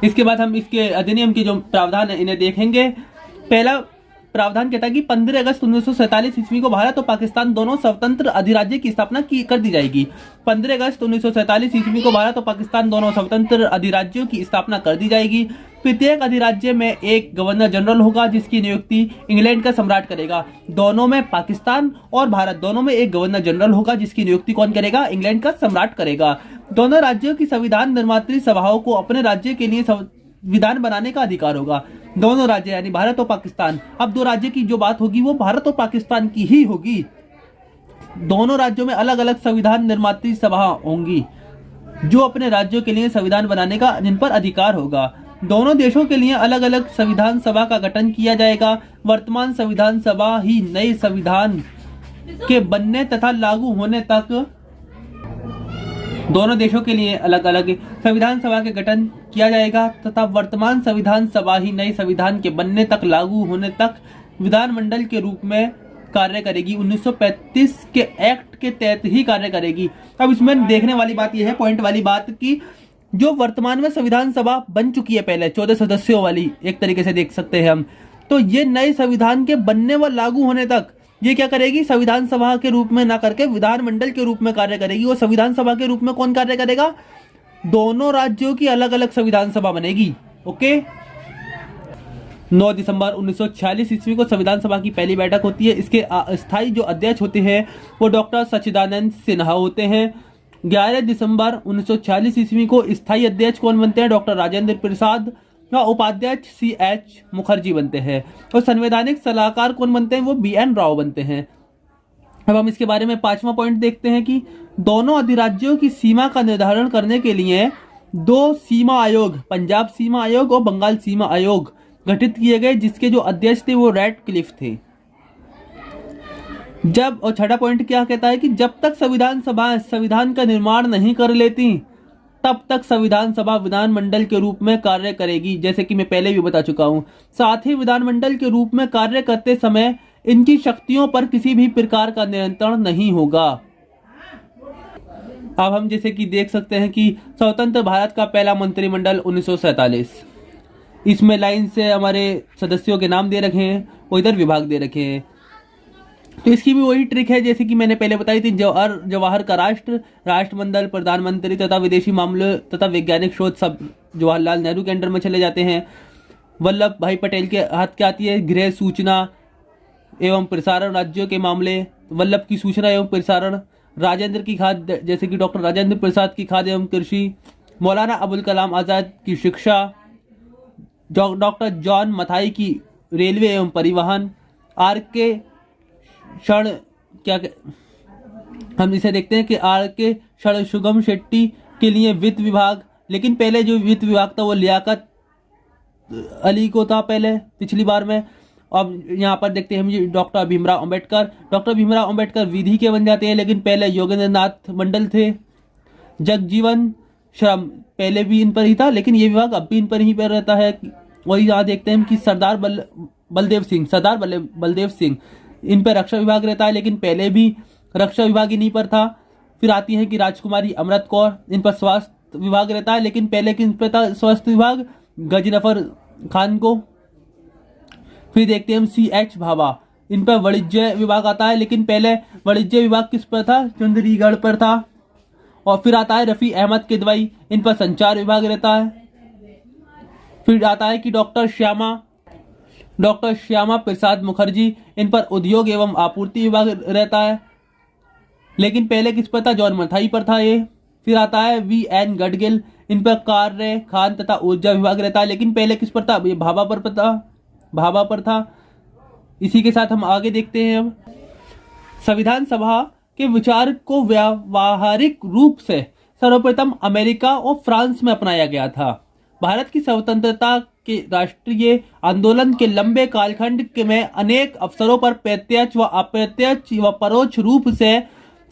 इसके बाद हम इसके अधिनियम के जो प्रावधान है इन्हें देखेंगे। पहला प्रावधान कहता है कि 15 अगस्त 1947 ईस्वी को भारत और पाकिस्तान दोनों स्वतंत्र अधिराज्य की स्थापना कर दी जाएगी। 15 अगस्त 1947 ईस्वी को भारत और पाकिस्तान दोनों स्वतंत्र अधिराज्यों की स्थापना कर दी जाएगी। प्रत्येक अधिराज्य में एक गवर्नर जनरल होगा जिसकी नियुक्ति इंग्लैंड का सम्राट करेगा। दोनों में, पाकिस्तान और भारत दोनों में एक गवर्नर जनरल होगा जिसकी नियुक्ति कौन करेगा? इंग्लैंड का सम्राट करेगा। दोनों राज्यों की संविधान निर्मात्री सभाओं को अपने राज्य के लिए संविधान बनाने का अधिकार होगा। दोनों राज्य यानी भारत और पाकिस्तान, अब दो राज्य की जो बात होगी वो भारत और पाकिस्तान की ही होगी। दोनों राज्यों में अलग अलग संविधान निर्मात्री सभा होंगी जो अपने राज्यों के लिए संविधान बनाने का जिन पर अधिकार होगा। दोनों देशों के लिए अलग अलग संविधान सभा का गठन किया जाएगा। वर्तमान संविधान सभा ही नए संविधान के बनने तथा लागू होने तक दोनों देशों के लिए अलग अलग संविधान सभा के गठन किया जाएगा तथा वर्तमान संविधान सभा ही नए संविधान के बनने तक, लागू होने तक विधानमंडल के रूप में कार्य करेगी। 1935 के एक्ट के तहत ही कार्य करेगी। अब इसमें देखने वाली बात यह है, पॉइंट वाली बात, कि जो वर्तमान में संविधान सभा बन चुकी है पहले 14 सदस्यों वाली, एक तरीके से देख सकते हैं हम, तो ये नए संविधान के बनने व लागू होने तक ये क्या करेगी? संविधान सभा के रूप में ना करके विधानमंडल के रूप में कार्य करेगी। और संविधान सभा के रूप में कौन कार्य करेगा? दोनों राज्यों की अलग अलग संविधान सभा बनेगी। ओके, 9 दिसंबर 1946 ईस्वी को संविधान सभा की पहली बैठक होती है। इसके अस्थायी जो अध्यक्ष होते हैं वो डॉक्टर सच्चिदानंद सिन्हा होते हैं। 11 दिसंबर 1946 ईस्वी को स्थायी अध्यक्ष कौन बनते हैं? डॉक्टर राजेंद्र प्रसाद। उपाध्यक्ष CH मुखर्जी बनते हैं। और संवैधानिक सलाहकार कौन बनते हैं? वो BN राव बनते हैं। अब हम इसके बारे में 5वां पॉइंट देखते हैं कि दोनों अधिराज्यों की सीमा का निर्धारण करने के लिए 2 सीमा आयोग, पंजाब सीमा आयोग और बंगाल सीमा आयोग गठित किए गए, जिसके जो अध्यक्ष थे वो रैडक्लिफ थे। और छठा पॉइंट क्या कहता है कि जब तक संविधान सभा संविधान का निर्माण नहीं कर लेती तब तक संविधान सभा विधानमंडल के रूप में कार्य करेगी, जैसे कि मैं पहले भी बता चुका हूं। साथ ही विधानमंडल के रूप में कार्य करते समय इनकी शक्तियों पर किसी भी प्रकार का नियंत्रण नहीं होगा। अब हम जैसे कि देख सकते हैं कि स्वतंत्र भारत का पहला मंत्रिमंडल 1947, इसमें लाइन से हमारे सदस्यों के नाम दे रखे हैं और इधर विभाग दे रखे हैं। तो इसकी भी वही ट्रिक है जैसे कि मैंने पहले बताई थी। जवाहर का राष्ट्रमंडल, प्रधानमंत्री तथा विदेशी मामले तथा वैज्ञानिक शोध सब जवाहरलाल नेहरू के अंडर में चले जाते हैं। वल्लभ भाई पटेल के हाथ क्या आती है? गृह, सूचना एवं प्रसारण, राज्यों के मामले, वल्लभ की सूचना एवं प्रसारण, राजेंद्र की खाद्य, जैसे कि डॉक्टर राजेंद्र प्रसाद की खाद्य एवं कृषि, मौलाना अबुल कलाम आज़ाद की शिक्षा, डॉक्टर जॉन मथाई की रेलवे एवं परिवहन, RK क्षण हम इसे देखते हैं कि RK क्षण सुगम शेट्टी के लिए वित्त विभाग, लेकिन पहले जो वित्त विभाग था वो लियाकत अली को था पहले पिछली बार में। अब यहाँ पर देखते हैं हम डॉक्टर भीमराव अंबेडकर। डॉक्टर भीमराव अंबेडकर विधि के बन जाते हैं, लेकिन पहले योगेंद्र नाथ मंडल थे। जगजीवन श्रम पहले भी इन पर ही था, लेकिन ये विभाग अब भी इन पर ही पर रहता है। वही यहाँ देखते हैं कि सरदार बलदेव सिंह इन पर रक्षा विभाग रहता है, लेकिन पहले भी रक्षा विभाग इन्हीं पर था। फिर आती है कि राजकुमारी अमृत कौर, इन पर स्वास्थ्य विभाग रहता है, लेकिन पहले किन पर था स्वास्थ्य विभाग? गजनफर खान को। फिर देखते हैं हम CH भाभा, इन पर वाणिज्य विभाग आता है, लेकिन पहले वाणिज्य विभाग किस पर था? चंडीगढ़ पर था। और फिर आता है रफ़ी अहमद किदवई, इन पर संचार विभाग रहता है। फिर आता है कि डॉक्टर श्यामा प्रसाद मुखर्जी, इन पर उद्योग एवं आपूर्ति विभाग रहता है, लेकिन पहले किस पर था? जॉन मथाई पर था ये। फिर आता है VN गडगिल, इन पर कार्य खान तथा ऊर्जा विभाग रहता है, लेकिन पहले किस पर था? ये भाभा पर था। इसी के साथ हम आगे देखते हैं। अब संविधान सभा के विचार को व्यावहारिक रूप से सर्वप्रथम अमेरिका और फ्रांस में अपनाया गया था। भारत की स्वतंत्रता के राष्ट्रीय आंदोलन के लंबे कालखंड में अनेक अवसरों पर प्रत्यक्ष व अप्रत्यक्ष व परोक्ष रूप से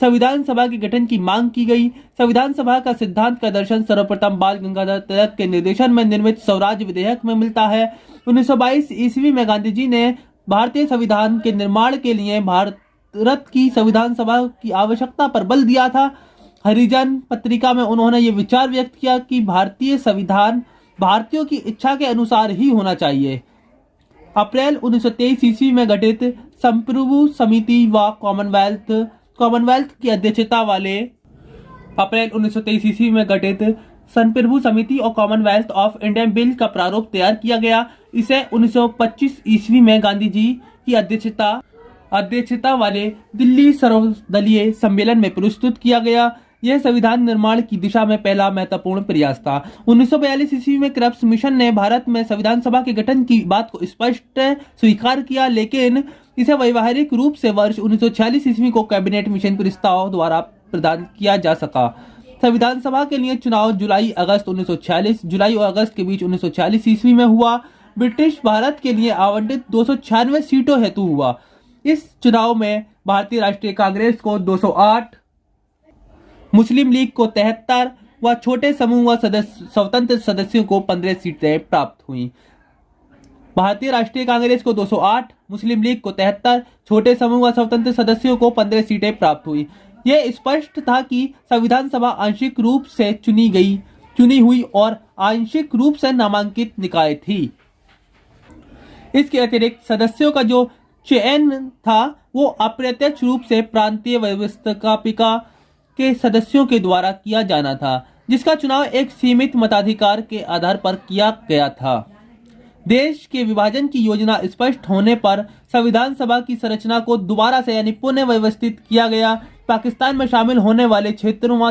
संविधान सभा के गठन की मांग की गई। संविधान सभा का सिद्धांत का दर्शन सर्वप्रथम बाल गंगाधर तिलक के निर्देशन में निर्मित स्वराज विधेयक में मिलता है। 1922 ईस्वी में गांधी जी ने भारतीय संविधान के निर्माण के लिए भारत की संविधान सभा की आवश्यकता पर बल दिया था। हरिजन पत्रिका में उन्होंने ये विचार व्यक्त किया कि भारतीय संविधान भारतीयों की इच्छा के अनुसार ही होना चाहिए। अप्रैल 1923 ईस्वी में गठित संप्रभु समिति व कॉमनवेल्थ की अध्यक्षता वाले अप्रैल 1923 ईस्वी में गठित संप्रभु समिति और कॉमनवेल्थ ऑफ इंडिया बिल का प्रारूप तैयार किया गया। इसे 1925 ईस्वी में गांधी जी की अध्यक्षता वाले दिल्ली सर्वदलीय सम्मेलन में प्रस्तुत किया गया। यह संविधान निर्माण की दिशा में पहला महत्वपूर्ण प्रयास था। 1942 ईस्वी में क्रिप्स मिशन ने भारत में संविधान सभा के गठन की बात को स्पष्ट स्वीकार किया, लेकिन इसे व्यवहारिक रूप से वर्ष 1946 ईस्वी को कैबिनेट मिशन प्रस्ताव द्वारा प्रदान किया जा सका। संविधान सभा के लिए चुनाव जुलाई और अगस्त के बीच 1946 ईस्वी में हुआ। ब्रिटिश भारत के लिए आवंटित 296 सीटों हेतु हुआ। इस चुनाव में भारतीय राष्ट्रीय कांग्रेस को 208, मुस्लिम लीग को 73 व छोटे समूह व स्वतंत्र सदस्यों को 15 सीटें प्राप्त हुई। भारतीय राष्ट्रीय कांग्रेस को 208, मुस्लिम लीग को 73, छोटे समूह व स्वतंत्र सदस्यों को 15 सीटें प्राप्त हुई। यह स्पष्ट था कि संविधान सभा आंशिक रूप से चुनी हुई और आंशिक रूप से नामांकित निकाय थी। इसके अतिरिक्त सदस्यों का जो चयन था वो अप्रत्यक्ष रूप से प्रांतीय व्यवस्थापिका के सदस्यों के द्वारा किया जाना था, जिसका चुनाव एक सीमित मताधिकार के आधार पर किया गया था। देश के विभाजन की योजना स्पष्ट होने पर संविधान सभा की संरचना को दोबारा से यानी पुनः व्यवस्थित किया गया। पाकिस्तान में शामिल होने वाले क्षेत्रों व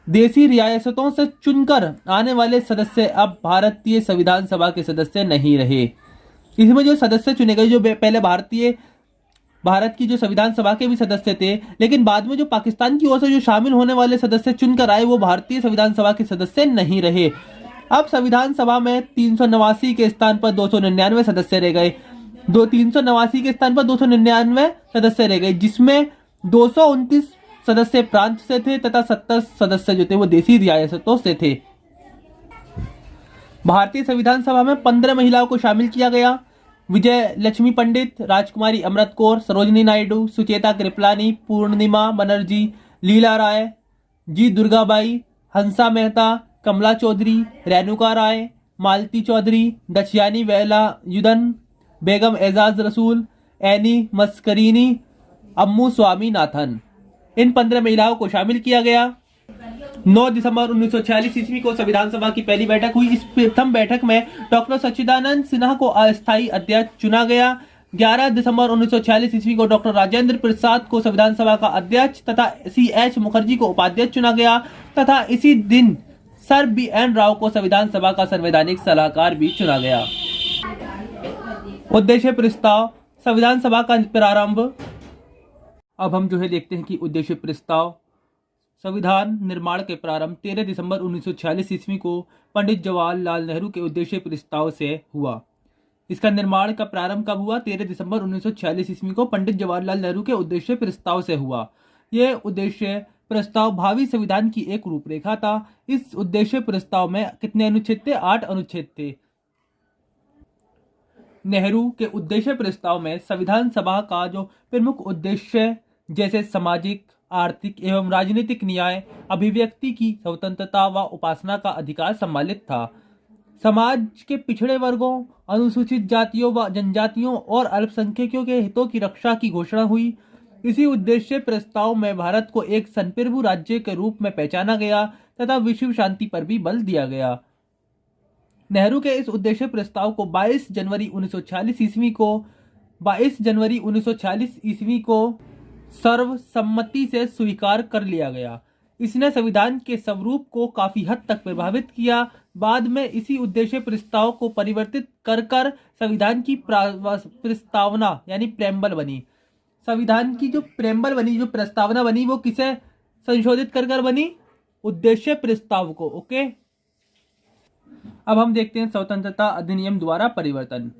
देसी रियासतों से चुनकर आने वाले सदस्य अब भारतीय संविधान सभा के सदस्य नहीं रहे। इसमें जो सदस्य चुने गए, जो पहले भारत की जो संविधान सभा के भी सदस्य थे, लेकिन बाद में जो पाकिस्तान की ओर से जो शामिल होने वाले सदस्य चुनकर आए वो भारतीय संविधान सभा के सदस्य नहीं रहे। अब संविधान सभा में 389 के स्थान पर 299 सदस्य रह गए। 389 के स्थान पर 299 सदस्य रह गए, जिसमें 229 सदस्य प्रांत से थे तथा 70 सदस्य जो थे वो देसी रियासतों से थे। भारतीय संविधान सभा में 15 महिलाओं को शामिल किया गया। विजय लक्ष्मी पंडित, राजकुमारी अमृत कौर, सरोजिनी नायडू, सुचेता कृपलानी, पूर्णिमा बनर्जी, लीला राय, जी दुर्गाबाई, हंसा मेहता, कमला चौधरी, रेणुका राय, मालती चौधरी, दक्षयानी वेलायुधन, बेगम एजाज रसूल, एनी मस्करीनी, अम्मू स्वामीनाथन, इन 15 महिलाओं को शामिल किया गया। 9 दिसंबर 1946 ईस्वी को संविधान सभा की पहली बैठक हुई। इस प्रथम बैठक में डॉक्टर सच्चिदानंद सिन्हा को अस्थायी अध्यक्ष चुना गया। 11 दिसंबर 1946 ईस्वी को डॉक्टर राजेंद्र प्रसाद को संविधान सभा का अध्यक्ष तथा CH मुखर्जी को उपाध्यक्ष चुना गया तथा इसी दिन सर BN राव को संविधान सभा का संवैधानिक सलाहकार भी चुना गया। उद्देश्य प्रस्ताव, संविधान सभा का प्रारंभ। अब हम जो है देखते हैं कि उद्देश्य प्रस्ताव संविधान निर्माण के प्रारंभ 13 दिसंबर 1946 ईस्वी को पंडित जवाहरलाल नेहरू के उद्देश्य प्रस्ताव से हुआ। इसका निर्माण का प्रारंभ कब हुआ? 13 दिसंबर 1946 ईस्वी को पंडित जवाहरलाल नेहरू के उद्देश्य प्रस्ताव से हुआ। यह उद्देश्य प्रस्ताव भावी संविधान की एक रूपरेखा था। इस उद्देश्य प्रस्ताव में कितने अनुच्छेद थे? 8 अनुच्छेद थे। नेहरू के उद्देश्य प्रस्ताव में संविधान सभा का जो प्रमुख उद्देश्य जैसे सामाजिक, आर्थिक एवं राजनीतिक न्याय, अभिव्यक्ति की स्वतंत्रता व उपासना का अधिकार सम्मिलित था। समाज के पिछड़े वर्गों, अनुसूचित जातियों व जनजातियों और अल्पसंख्यकों के हितों की रक्षा की घोषणा हुई। इसी उद्देश्य प्रस्ताव में भारत को एक संप्रभु राज्य के रूप में पहचाना गया तथा विश्व शांति पर भी बल दिया गया। नेहरू के इस उद्देश्य प्रस्ताव को 22 जनवरी 1946 ईस्वी को सर्वसम्मति से स्वीकार कर लिया गया। इसने संविधान के स्वरूप को काफी हद तक प्रभावित किया। बाद में इसी उद्देश्य प्रस्ताव को परिवर्तित कर संविधान की प्रस्तावना यानी प्रेम्बल बनी। संविधान की जो प्रेम्बल बनी, जो प्रस्तावना बनी, वो किसे संशोधित कर बनी? उद्देश्य प्रस्ताव को। ओके, अब हम देखते हैं स्वतंत्रता अधिनियम द्वारा परिवर्तन।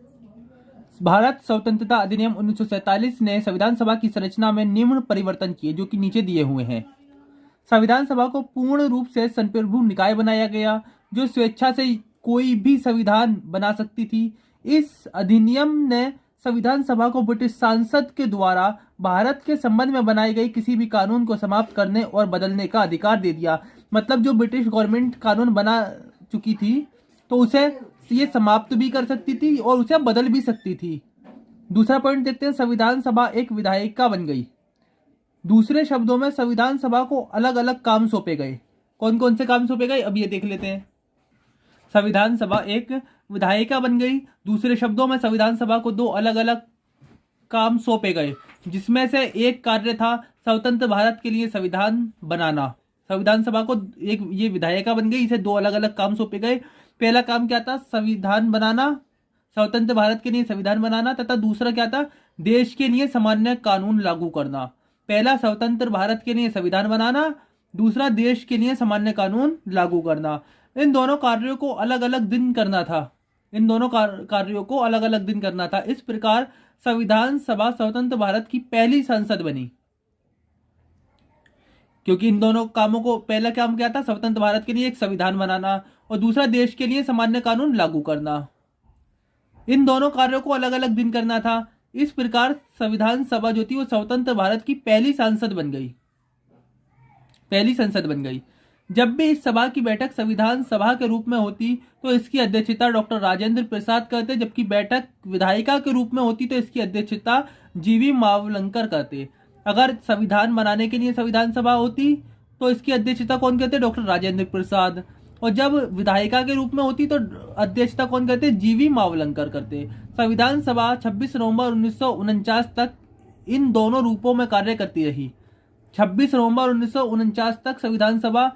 भारत स्वतंत्रता अधिनियम 1947 ने संविधान सभा की संरचना में निम्न परिवर्तन किए, जो कि नीचे दिए हुए हैं। संविधान सभा को पूर्ण रूप से संप्रभु निकाय बनाया गया, जो स्वेच्छा से कोई भी संविधान बना सकती थी। इस अधिनियम ने संविधान सभा को ब्रिटिश संसद के द्वारा भारत के संबंध में बनाई गई किसी भी कानून को समाप्त करने और बदलने का अधिकार दे दिया। मतलब जो ब्रिटिश गवर्नमेंट कानून बना चुकी थी तो उसे ये समाप्त भी कर सकती थी और उसे बदल भी सकती थी। दूसरा पॉइंट देखते हैं, संविधान सभा एक विधायिका बन गई। दूसरे शब्दों में संविधान सभा को अलग अलग काम सौंपे गए। कौन कौन से काम सौंपे गए, अब ये देख लेते हैं। संविधान सभा एक विधायिका बन गई। दूसरे शब्दों में संविधान सभा को 2 अलग अलग काम सौंपे गए, जिसमें से एक कार्य था स्वतंत्र भारत के लिए संविधान बनाना। संविधान सभा को एक ये विधायिका बन गई, इसे 2 अलग अलग काम सौंपे गए। पहला काम क्या था? संविधान बनाना, स्वतंत्र भारत के लिए संविधान बनाना, तथा दूसरा क्या था? देश के लिए सामान्य कानून लागू करना। पहला स्वतंत्र भारत के लिए संविधान बनाना, दूसरा देश के लिए सामान्य कानून लागू करना। इन दोनों कार्यों को अलग अलग दिन करना था। इस प्रकार संविधान सभा स्वतंत्र भारत की पहली संसद बनी, क्योंकि इन दोनों कामों को, पहला काम क्या था? स्वतंत्र भारत के लिए एक संविधान बनाना और दूसरा देश के लिए सामान्य कानून लागू करना। इन दोनों कार्यों को अलग अलग दिन करना था। इस प्रकार संविधान सभा जो थी वो स्वतंत्र भारत की पहली संसद बन गई। जब भी इस सभा की बैठक संविधान सभा के रूप में होती तो इसकी अध्यक्षता डॉक्टर राजेंद्र प्रसाद करते, जबकि बैठक विधायिका के रूप में होती तो इसकी अध्यक्षता जीवी मावलंकर करते। अगर संविधान बनाने के लिए संविधान सभा होती तो इसकी अध्यक्षता कौन करते? डॉक्टर राजेंद्र प्रसाद। और जब विधायिका के रूप में होती तो अध्यक्षता कौन करते? जीवी मावलंकर करते। संविधान सभा 26 नवंबर 1949 तक इन दोनों रूपों में कार्य करती रही। 26 नवंबर 1949 तक संविधान सभा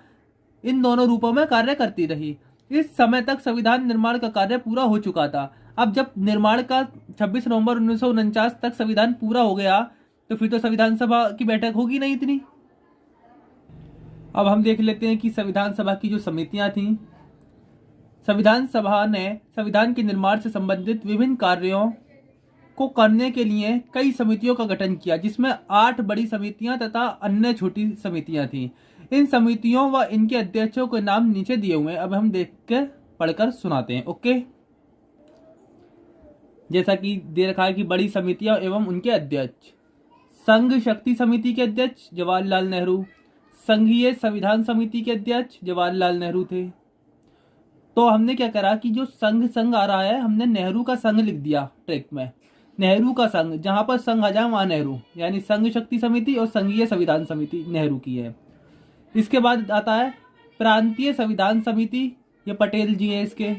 इन दोनों रूपों में कार्य करती रही। इस समय तक संविधान निर्माण का कार्य पूरा हो चुका था। अब जब निर्माण का 26 नवंबर 1949 तक संविधान पूरा हो गया तो फिर तो संविधान सभा की बैठक होगी नहीं इतनी। अब हम देख लेते हैं कि संविधान सभा की जो समितियां थीं, संविधान सभा ने संविधान के निर्माण से संबंधित विभिन्न कार्यों को करने के लिए कई समितियों का गठन किया, जिसमें 8 बड़ी समितियां तथा अन्य छोटी समितियां थीं। इन समितियों व इनके अध्यक्षों के नाम नीचे दिए हुए हैं। अब हम देख कर पढ़कर सुनाते हैं। ओके, जैसा कि दे रखा है कि बड़ी समितियां एवं उनके अध्यक्ष। संघ शक्ति समिति के अध्यक्ष जवाहरलाल नेहरू। संघीय संविधान समिति के अध्यक्ष जवाहरलाल नेहरू थे। तो हमने क्या करा कि जो संघ आ रहा है, हमने नेहरू का संघ लिख दिया ट्रैक में। नेहरू का संघ, जहां पर संघ आ जाए वहां नेहरू, यानी संघ शक्ति समिति और संघीय संविधान समिति नेहरू की है। इसके बाद आता है प्रांतीय संविधान समिति, ये पटेल जी हैं इसके।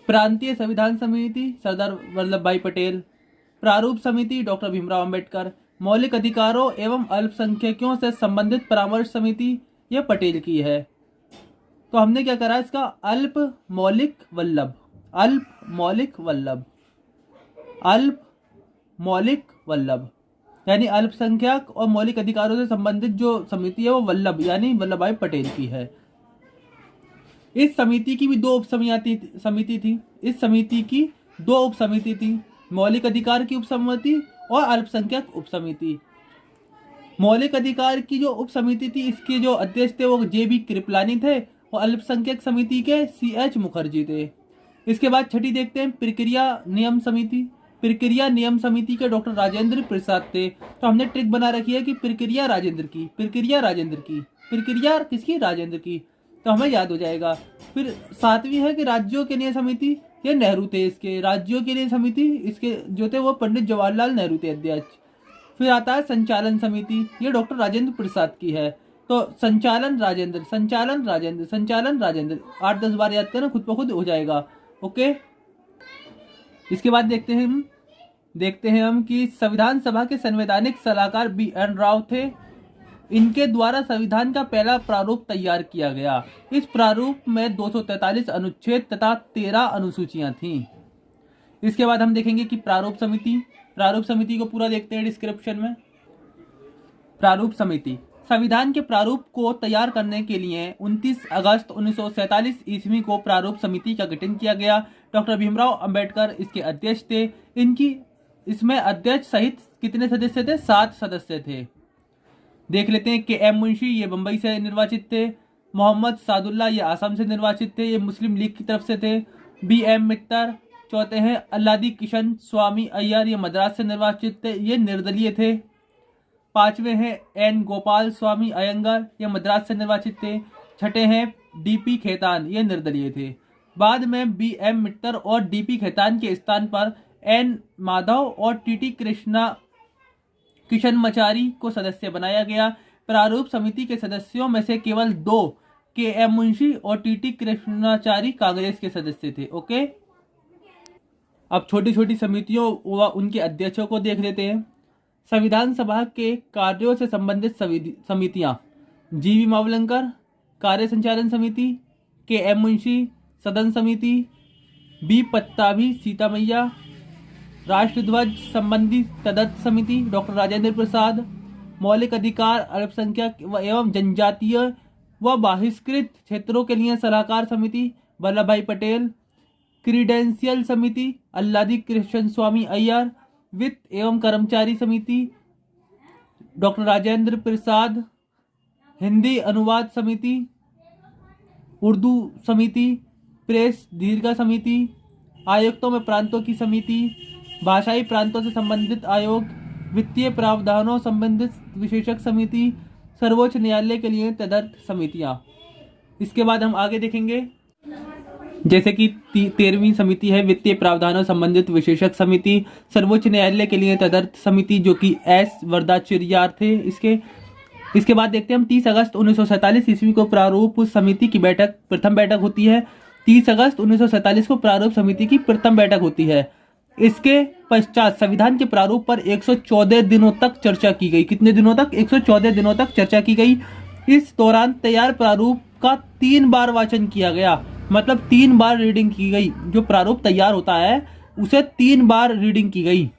प्रांतीय संविधान समिति सरदार वल्लभ भाई पटेल। प्रारूप समिति डॉक्टर भीमराव अंबेडकर। मौलिक अधिकारों एवं अल्पसंख्यकों से संबंधित परामर्श समिति, यह पटेल की है। तो हमने क्या करा, इसका अल्प मौलिक वल्लभ। यानी अल्पसंख्यक और मौलिक अधिकारों से संबंधित जो समिति है वो वल्लभ भाई पटेल की है। इस समिति की भी दो समिति थी। इस समिति की दो उप समिति थी, मौलिक अधिकार की उप समिति और अल्पसंख्यक उप समिति। मौलिक अधिकार की जो उप समिति थी, इसके जो अध्यक्ष थे वो जे बी कृपलानी थे और अल्पसंख्यक समिति के CH मुखर्जी थे। इसके बाद छठी देखते हैं प्रक्रिया नियम समिति। प्रक्रिया नियम समिति के डॉक्टर राजेंद्र प्रसाद थे। तो हमने ट्रिक बना रखी है कि प्रक्रिया किसकी, राजेंद्र की, तो हमें याद हो जाएगा। फिर सातवीं है कि राज्यों के लिए समिति, ये नेहरू थे। इसके राज्यों के लिए समिति इसके जो थे वो पंडित जवाहरलाल नेहरू थे अध्यक्ष। फिर आता है संचालन समिति, ये डॉक्टर राजेंद्र प्रसाद की है। तो संचालन राजेंद्र 8-10 बार याद करना, खुद ब खुद हो जाएगा। ओके, इसके बाद देखते हैं हम कि संविधान सभा के संवैधानिक सलाहकार BN राव थे। इनके द्वारा संविधान का पहला प्रारूप तैयार किया गया। इस प्रारूप में 243 अनुच्छेद तथा 13 अनुसूचियां थीं। इसके बाद हम देखेंगे कि प्रारूप समिति को पूरा देखते हैं डिस्क्रिप्शन में। प्रारूप समिति संविधान के प्रारूप को तैयार करने के लिए 29 अगस्त 1947 ईस्वी को प्रारूप समिति का गठन किया गया। डॉक्टर भीमराव अंबेडकर इसके अध्यक्ष थे। इसमें अध्यक्ष सहित कितने सदस्य थे? 7 सदस्य थे। देख लेते हैं के एम मुंशी, ये बंबई से निर्वाचित थे। मोहम्मद सादुल्ला, ये आसाम से निर्वाचित थे, ये मुस्लिम लीग की तरफ से थे। BM मित्तर। चौथे हैं अल्लादी किशन स्वामी अय्यर, ये मद्रास से निर्वाचित थे, ये निर्दलीय थे। पांचवें हैं N गोपाल स्वामी अयंगर, ये मद्रास से निर्वाचित थे। छठे हैं DP खेतान, ये निर्दलीय थे। बाद में BM मित्तर और DP खेतान के स्थान पर N माधव और TT किशनमचारी को सदस्य बनाया गया। प्रारूप समिति के सदस्यों में से केवल 2 KM मुंशी और TT कृष्णाचारी कांग्रेस के सदस्य थे। ओके, अब छोटी छोटी समितियों व उनके अध्यक्षों को देख लेते हैं। संविधान सभा के कार्यों से संबंधित समितियां: GV मावलंकर कार्य संचालन समिति, KM मुंशी सदन समिति, B पत्ताभी सीता मैया राष्ट्र ध्वज संबंधी तदर्थ समिति, डॉक्टर राजेंद्र प्रसाद मौलिक अधिकार अल्पसंख्यक एवं जनजातीय व बहिष्कृत क्षेत्रों के लिए सलाहकार समिति, वल्लभ भाई पटेल। क्रीडेंशियल समिति, अल्लादी कृष्ण स्वामी अय्यर। वित्त एवं कर्मचारी समिति, डॉक्टर राजेंद्र प्रसाद। हिंदी अनुवाद समिति, उर्दू समिति। प्रेस दीर्घा समिति, आयुक्तों में प्रांतों की समिति, भाषाई प्रांतों से संबंधित आयोग, वित्तीय प्रावधानों संबंधित विशेषज्ञ समिति, सर्वोच्च न्यायालय के लिए तदर्थ समितियां। इसके बाद हम आगे देखेंगे, जैसे कि 13वीं समिति है वित्तीय प्रावधानों संबंधित विशेषज्ञ समिति, सर्वोच्च न्यायालय के लिए तदर्थ समिति, जो कि S वरदाचार्य थे। इसके बाद देखते हैं हम 30 अगस्त 1947 ईस्वी को प्रारूप समिति की प्रथम बैठक होती है। 30 अगस्त 1947 को प्रारूप समिति की प्रथम बैठक होती है। इसके पश्चात संविधान के प्रारूप पर 114 दिनों तक चर्चा की गई। कितने दिनों तक? 114 दिनों तक चर्चा की गई। इस दौरान तैयार प्रारूप का 3 बार वाचन किया गया, मतलब 3 बार रीडिंग की गई। जो प्रारूप तैयार होता है उसे 3 बार रीडिंग की गई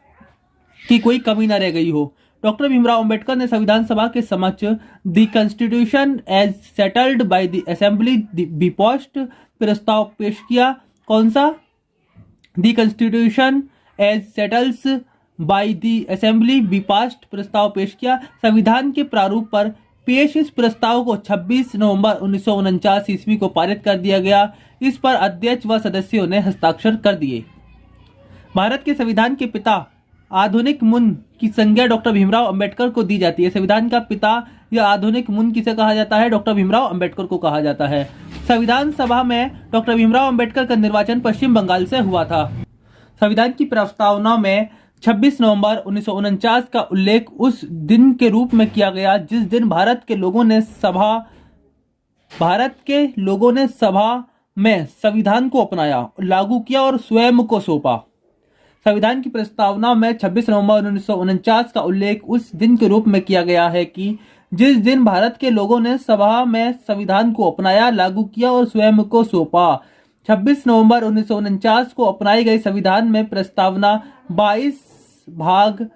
कि कोई कमी ना रह गई हो। डॉक्टर भीमराव अंबेडकर ने संविधान सभा के समक्ष the constitution as settled by the assembly be passed प्रस्ताव पेश किया। कौन सा? The constitution as settles by the assembly be passed प्रस्ताव पेश किया। संविधान के प्रारूप पर पेश इस प्रस्ताव को 26 नवंबर 1949 ईस्वी को पारित कर दिया गया। इस पर अध्यक्ष व सदस्यों ने हस्ताक्षर कर दिए। भारत के संविधान के पिता आधुनिक मूल की संज्ञा डॉक्टर भीमराव अंबेडकर को दी जाती है। संविधान का पिता या आधुनिक मूल किसे कहा जाता है? डॉक्टर भीमराव अंबेडकर को कहा जाता है। संविधान सभा में डॉक्टर भीमराव अंबेडकर का निर्वाचन पश्चिम बंगाल से हुआ था। संविधान की प्रस्तावना में 26 नवंबर 1949 का उल्लेख उस दिन के रूप में किया गया जिस दिन भारत के लोगों ने सभा में संविधान को अपनाया, लागू किया और स्वयं को सौंपा। संविधान की प्रस्तावना में 26 नवंबर 1949 का उल्लेख उस दिन के रूप में किया गया है कि जिस दिन भारत के लोगों ने सभा में संविधान को अपनाया, लागू किया और स्वयं को सौंपा। 26 नवंबर 1949 को अपनाए गए संविधान में प्रस्तावना 22 भाग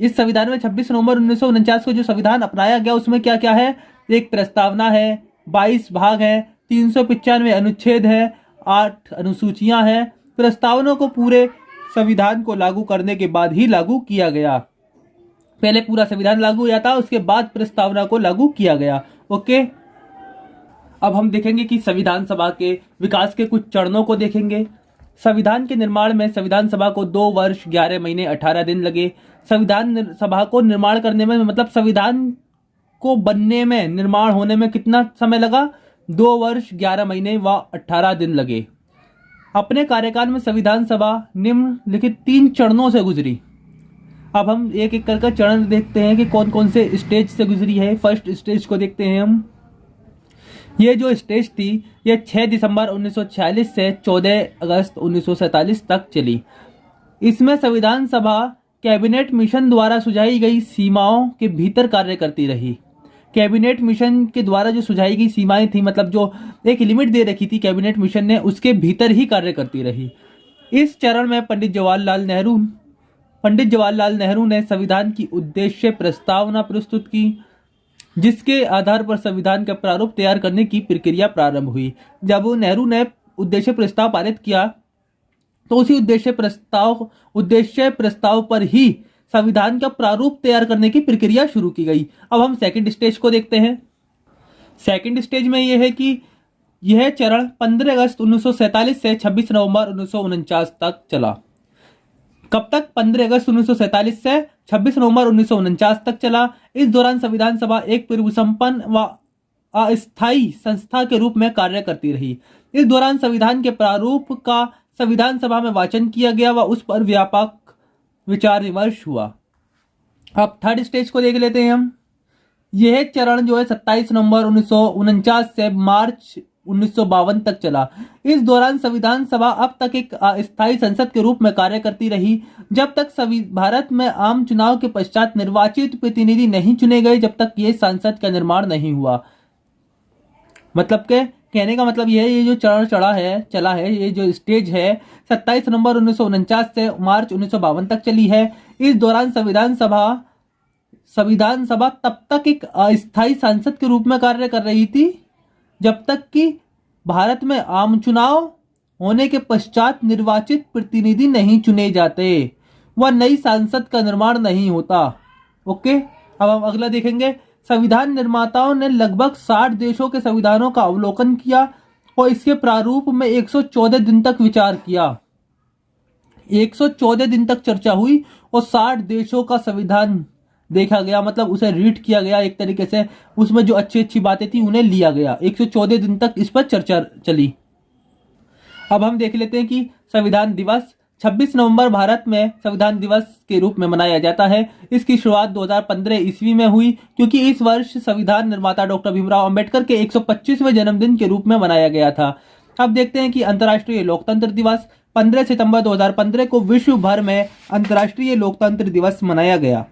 इस संविधान में 26 नवंबर 1949 को जो संविधान अपनाया गया उसमें क्या क्या है, एक प्रस्तावना है, 22 भाग है, 395 अनुच्छेद है, 8 अनुसूचियां हैं। प्रस्तावना को पूरे संविधान को लागू करने के बाद ही लागू किया गया। पहले पूरा संविधान लागू हुआ था, उसके बाद प्रस्तावना को लागू किया गया। ओके, अब हम देखेंगे कि संविधान सभा के विकास के कुछ चरणों को देखेंगे। संविधान के निर्माण में संविधान सभा को 2 वर्ष 11 महीने 18 दिन लगे। संविधान सभा को निर्माण करने में, मतलब संविधान को बनने में, निर्माण होने में कितना समय लगा, 2 वर्ष 11 महीने व 18 दिन लगे। अपने कार्यकाल में संविधान सभा निम्नलिखित 3 चरणों से गुजरी। अब हम एक एक करके चरण देखते हैं कि कौन कौन से स्टेज से गुजरी है। फर्स्ट स्टेज को देखते हैं हम। ये जो स्टेज थी ये 6 दिसंबर 1946 से 14 अगस्त 1947 तक चली। इसमें संविधान सभा कैबिनेट मिशन द्वारा सुझाई गई सीमाओं के भीतर कार्य करती रही। कैबिनेट मिशन के द्वारा जो सुझाई गई सीमाएं थी, मतलब जो एक लिमिट दे रखी थी कैबिनेट मिशन ने, उसके भीतर ही कार्य करती रही। इस चरण में पंडित जवाहरलाल नेहरू ने संविधान की उद्देश्य प्रस्तावना प्रस्तुत की, जिसके आधार पर संविधान का प्रारूप तैयार करने की प्रक्रिया प्रारंभ हुई। जब नेहरू ने उद्देश्य प्रस्ताव पारित किया तो उसी उद्देश्य प्रस्ताव पर ही संविधान का प्रारूप तैयार करने की प्रक्रिया शुरू की गई। अब हम सेकंड स्टेज को देखते हैं। सेकंड स्टेज में यह है कि यह चरण 15 अगस्त 1947 से 26 नवंबर 1949 तक चला। कब तक? 15 अगस्त 1947 से 26 नवंबर 1949 तक चला। इस दौरान संविधान सभा एक परिसंपन्न व अस्थायी संस्था के रूप में कार्य करती रही। इस दौरान संविधान के प्रारूप का संविधान सभा में वाचन किया गया व उस पर व्यापक विचार विमर्श हुआ। अब थर्ड स्टेज को देख लेते हैं हम। यह चरण जो है 27 नवंबर 1949 से मार्च 1952 तक चला। इस दौरान संविधान सभा अब तक एक अस्थायी संसद के रूप में कार्य करती रही, जब तक भारत में आम चुनाव के पश्चात निर्वाचित प्रतिनिधि नहीं चुने गए, जब तक ये संसद का निर्माण नहीं हुआ। मतलब के कहने का मतलब यह है, ये जो चरण चला है, ये जो स्टेज है 27 नवंबर 1949 से मार्च 1952 तक चली है। इस दौरान संविधान सभा तब तक एक अस्थायी संसद के रूप में कार्य कर रही थी, जब तक कि भारत में आम चुनाव होने के पश्चात निर्वाचित प्रतिनिधि नहीं चुने जाते व नई संसद का निर्माण नहीं होता। ओके, अब हम अगला देखेंगे। संविधान निर्माताओं ने लगभग 60 देशों के संविधानों का अवलोकन किया और इसके प्रारूप में 114 दिन तक विचार किया। 114 दिन तक चर्चा हुई और 60 देशों का संविधान देखा गया, मतलब उसे रीड किया गया एक तरीके से, उसमें जो अच्छी अच्छी बातें थी उन्हें लिया गया। 114 दिन तक इस पर चर्चा चली। अब हम देख लेते हैं कि संविधान दिवस 26 नवंबर भारत में संविधान दिवस के रूप में मनाया जाता है। इसकी शुरुआत 2015 ईस्वी में हुई, क्योंकि इस वर्ष संविधान निर्माता डॉक्टर भीमराव अंबेडकर के 125वें जन्मदिन के रूप में मनाया गया था। अब देखते हैं कि अंतर्राष्ट्रीय लोकतंत्र दिवस 15 सितंबर 2015 को विश्व भर में अंतर्राष्ट्रीय लोकतंत्र दिवस मनाया गया।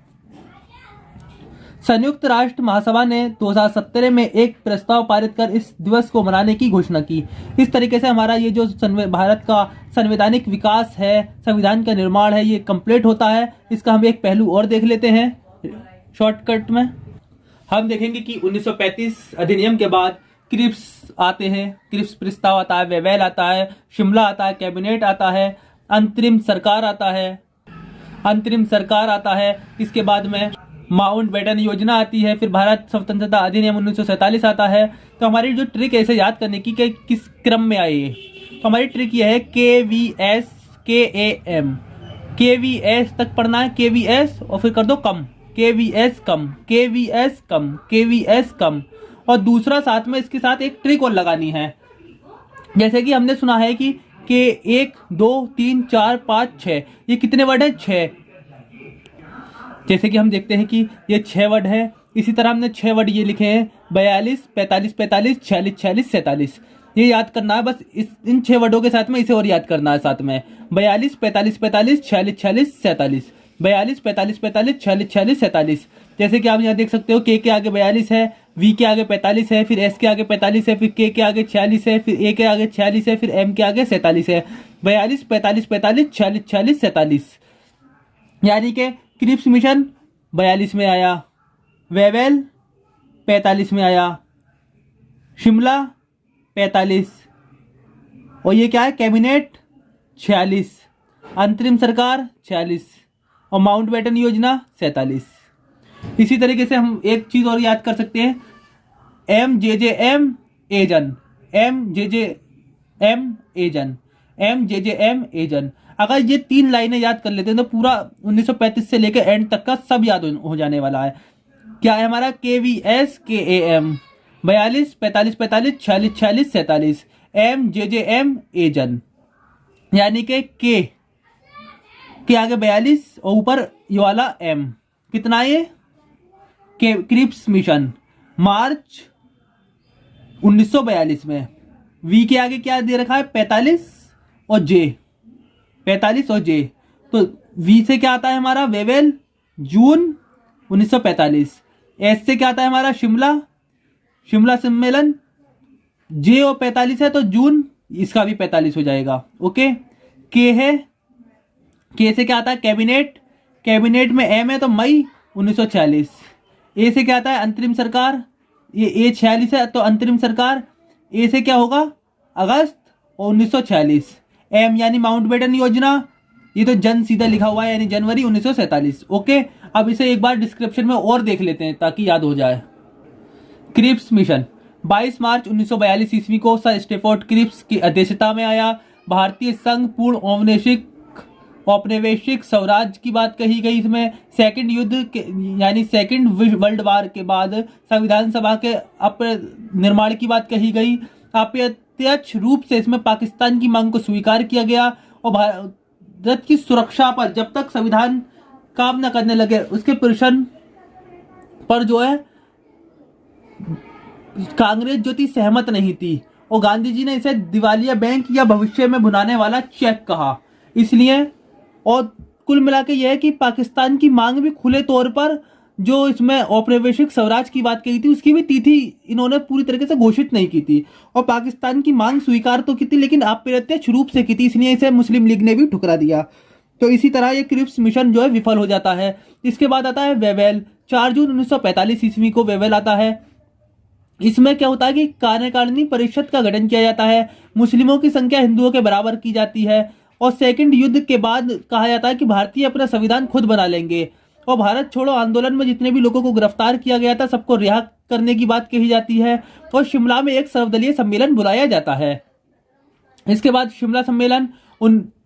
संयुक्त राष्ट्र महासभा ने 2017 में एक प्रस्ताव पारित कर इस दिवस को मनाने की घोषणा की। इस तरीके से हमारा ये जो भारत का संवैधानिक विकास है, संविधान का निर्माण है, ये कंप्लीट होता है। इसका हम एक पहलू और देख लेते हैं शॉर्टकट में। हम देखेंगे कि 1935 अधिनियम के बाद क्रिप्स आते हैं, क्रिप्स प्रस्ताव आता है, वेवेल आता है, शिमला आता है, कैबिनेट आता है, अंतरिम सरकार आता है, इसके बाद में माउंट बेटन योजना आती है, फिर भारत स्वतंत्रता अधिनियम 1947 आता है। तो हमारी जो ट्रिक है इसे याद करने की कि किस क्रम में आई है, तो हमारी ट्रिक यह है KVS KAM, KVS तक पढ़ना है, KVS और फिर कर दो कम, KVS कम, KVS कम, KVS कम, और दूसरा साथ में इसके साथ एक ट्रिक और लगानी है। जैसे कि हमने सुना है कि K1 2 3 4 5 6, ये कितने वर्ड है? 6। जैसे कि हम देखते हैं कि ये 6 वर्ड है। इसी तरह हमने 6 वर्ड ये लिखे हैं 42 45 45 46 46 47। ये याद करना है बस, इन 6 वर्डों के साथ में इसे और याद करना है साथ में, 42 45 45 46 46 47, 42 45 45 46 46 47। जैसे कि आप यहाँ देख सकते हो K के आगे 42 है, V के आगे 45 है, फिर S के आगे 45 है, फिर K के आगे 46 है, फिर A के आगे 46 है, फिर M के आगे 47 है। 42 45 45 46 46 47, यानी कि क्रिप्स मिशन 42 में आया, वेवेल 45 में आया, शिमला 45, और ये क्या है कैबिनेट 46, अंतरिम सरकार 46 और माउंटबेटन योजना 47। इसी तरीके से हम एक चीज और याद कर सकते हैं, MJJM एजन, MJJM एजन, MJJM एजन। अगर ये 3 लाइनें याद कर लेते हैं तो पूरा 1935 से लेकर एंड तक का सब याद हो जाने वाला है। क्या है हमारा KVS KAM 42 45 45 46 46 47, MJJM एजन, यानी कि के आगे 42 और ऊपर ये वाला M, कितना ये क्रिप्स मिशन मार्च 1942 में। V के आगे क्या दे रखा है 45 और J, 45 और J, तो V से क्या आता है हमारा वेवेल जून 1945, S से क्या आता है हमारा शिमला सम्मेलन, J और 45 है तो जून, इसका भी 45 हो जाएगा। ओके, K है, K से क्या आता है कैबिनेट में M है तो मई 1946, A से क्या आता है अंतरिम सरकार, ये A 46 है तो अंतरिम सरकार, A से क्या होगा अगस्त और 1946, M यानी माउंटबेटन योजना, ये तो जन सीधा लिखा हुआ है यानी जनवरी 1947। ओके, अब इसे एक बार डिस्क्रिप्शन में और देख लेते हैं ताकि याद हो जाए। क्रिप्स मिशन 22 मार्च 1942 ईस्वी को सर स्टेफोर्ड क्रिप्स की अध्यक्षता में आया। भारतीय संघ पूर्ण औपनिवेशिक स्वराज की बात कही गई। इसमें सेकंड युद्ध के यानी सेकंड वर्ल्ड वार के बाद संविधान सभा के निर्माण की बात कही गई। अप्रत्यक्ष रूप से इसमें पाकिस्तान की मांग को स्वीकार किया गया और भारत की सुरक्षा पर जब तक संविधान काम न करने लगे उसके प्रश्न पर जो है कांग्रेस जो थी सहमत नहीं थी और गांधी जी ने इसे दिवालिया बैंक या भविष्य में भुनाने वाला चेक कहा। इसलिए और कुल मिला के यह है कि पाकिस्तान की मांग भी खुले तौर पर जो इसमें औपनिवेशिक स्वराज की बात कही थी उसकी भी तिथि इन्होंने पूरी तरीके से घोषित नहीं की थी और पाकिस्तान की मांग स्वीकार तो की थी लेकिन अप्रत्यक्ष रूप से की थी, इसलिए इसे मुस्लिम लीग ने भी ठुकरा दिया। तो इसी तरह ये क्रिप्स मिशन जो है विफल हो जाता है। इसके बाद आता है वेवेल, 4 जून 1945 ईस्वी को वेवेल आता है। इसमें क्या होता है कि कार्यकारिणी परिषद का गठन किया जाता है, मुस्लिमों की संख्या हिंदुओं के बराबर की जाती है और सेकंड युद्ध के बाद कहा जाता है कि भारतीय अपना संविधान खुद बना लेंगे और भारत छोड़ो आंदोलन में जितने भी लोगों को गिरफ्तार किया गया था सबको रिहा करने की बात कही जाती है और शिमला में एक सर्वदलीय सम्मेलन बुलाया जाता है। इसके बाद शिमला सम्मेलन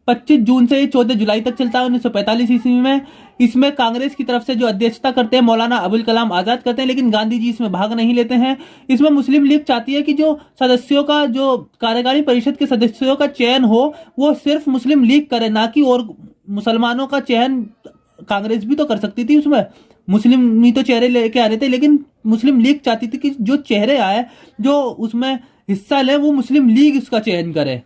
25 जून से 14 जुलाई तक चलता है 1945 ईस्वी में। इसमें कांग्रेस की तरफ से जो अध्यक्षता करते हैं मौलाना अबुल कलाम आजाद करते हैं लेकिन गांधी जी इसमें भाग नहीं लेते हैं। इसमें मुस्लिम लीग चाहती है कि जो सदस्यों का जो कार्यकारी परिषद के सदस्यों का चयन हो वो सिर्फ मुस्लिम लीग करे, ना कि और मुसलमानों का चयन कांग्रेस भी तो कर सकती थी। उसमें मुस्लिम ही तो चेहरे लेके आ रहे थे लेकिन मुस्लिम लीग चाहती थी कि जो चेहरे आए जो उसमें हिस्सा ले वो मुस्लिम लीग उसका चयन करे।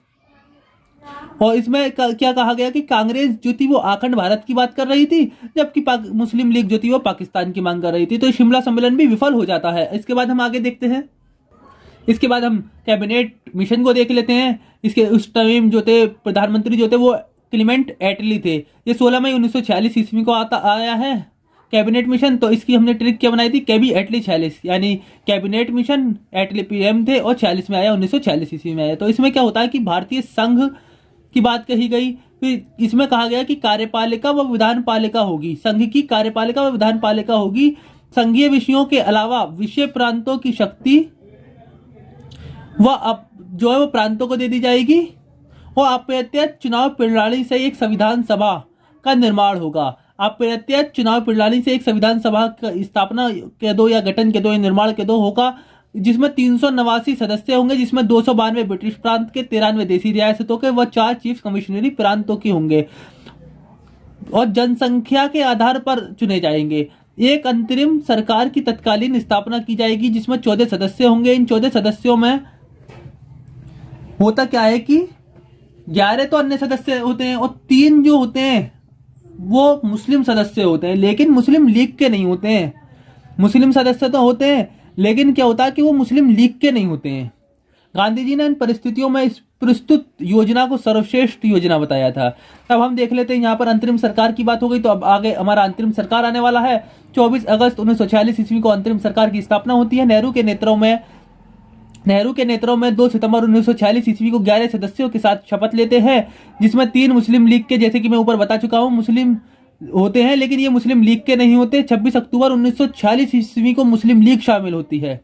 और इसमें क्या कहा गया कि कांग्रेस जो थी वो अखंड भारत की बात कर रही थी जबकि मुस्लिम लीग जो थी वो पाकिस्तान की मांग कर रही थी। तो शिमला सम्मेलन भी विफल हो जाता है। इसके बाद हम आगे देखते हैं। इसके बाद हम कैबिनेट मिशन को देख लेते हैं। इसके उस टाइम जो थे प्रधानमंत्री जो थे वो क्लीमेंट एटली थे। ये 16 मई 1946 ईस्वी को आया है कैबिनेट मिशन। तो इसकी हमने ट्रिक क्या बनाई थी, केबी एटली 46 यानी कैबिनेट मिशन एटली PM थे और 46 में आया, 1946 ईस्वी में आया। तो इसमें क्या होता है कि भारतीय संघ की बात कही गई। फिर इसमें कहा गया कि कार्यपालिका व विधान पालिका होगी, संघ की कार्यपालिका व विधान पालिका होगी। संघीय विषयों के अलावा विषय प्रांतों की शक्ति व जो है वो प्रांतों को दे दी जाएगी और अप्रत्यक्ष चुनाव प्रणाली से एक संविधान सभा का निर्माण होगा। अप्रत्यक्ष चुनाव प्रणाली से एक संविधान सभा का स्थापना के दो या गठन के दो या निर्माण के दो होगा जिसमें 389 सदस्य होंगे, जिसमें 292 ब्रिटिश प्रांत के, 93 देसी रियासतों के व 4 चीफ कमिश्नरी प्रांतों के होंगे और जनसंख्या के आधार पर चुने जाएंगे। एक अंतरिम सरकार की तत्कालीन स्थापना की जाएगी जिसमें 14 सदस्य होंगे। इन 14 सदस्यों में होता क्या है कि 11 तो अन्य सदस्य होते हैं और 3 जो होते हैं वो मुस्लिम सदस्य होते हैं लेकिन मुस्लिम लीग के नहीं होते हैं। मुस्लिम सदस्य तो होते हैं लेकिन क्या होता है कि वो मुस्लिम लीग के नहीं होते हैं। गांधी जी ने इन परिस्थितियों में इस प्रस्तुत योजना को सर्वश्रेष्ठ योजना बताया था। अब हम देख लेते हैं, यहाँ पर अंतरिम सरकार की बात हो गई, तो अब आगे हमारा अंतरिम सरकार आने वाला है। 24 अगस्त 1946 ईस्वी को अंतरिम सरकार की स्थापना होती है। नेहरू के नेतृत्व में 2 सितंबर 1946 ईस्वी को 11 सदस्यों के साथ शपथ लेते हैं, जिसमें 3 मुस्लिम लीग के, जैसे कि मैं ऊपर बता चुका हूँ, मुस्लिम होते हैं, लेकिन ये मुस्लिम लीग के नहीं होते। 26 अक्टूबर 1946 ईस्वी को मुस्लिम लीग शामिल होती है।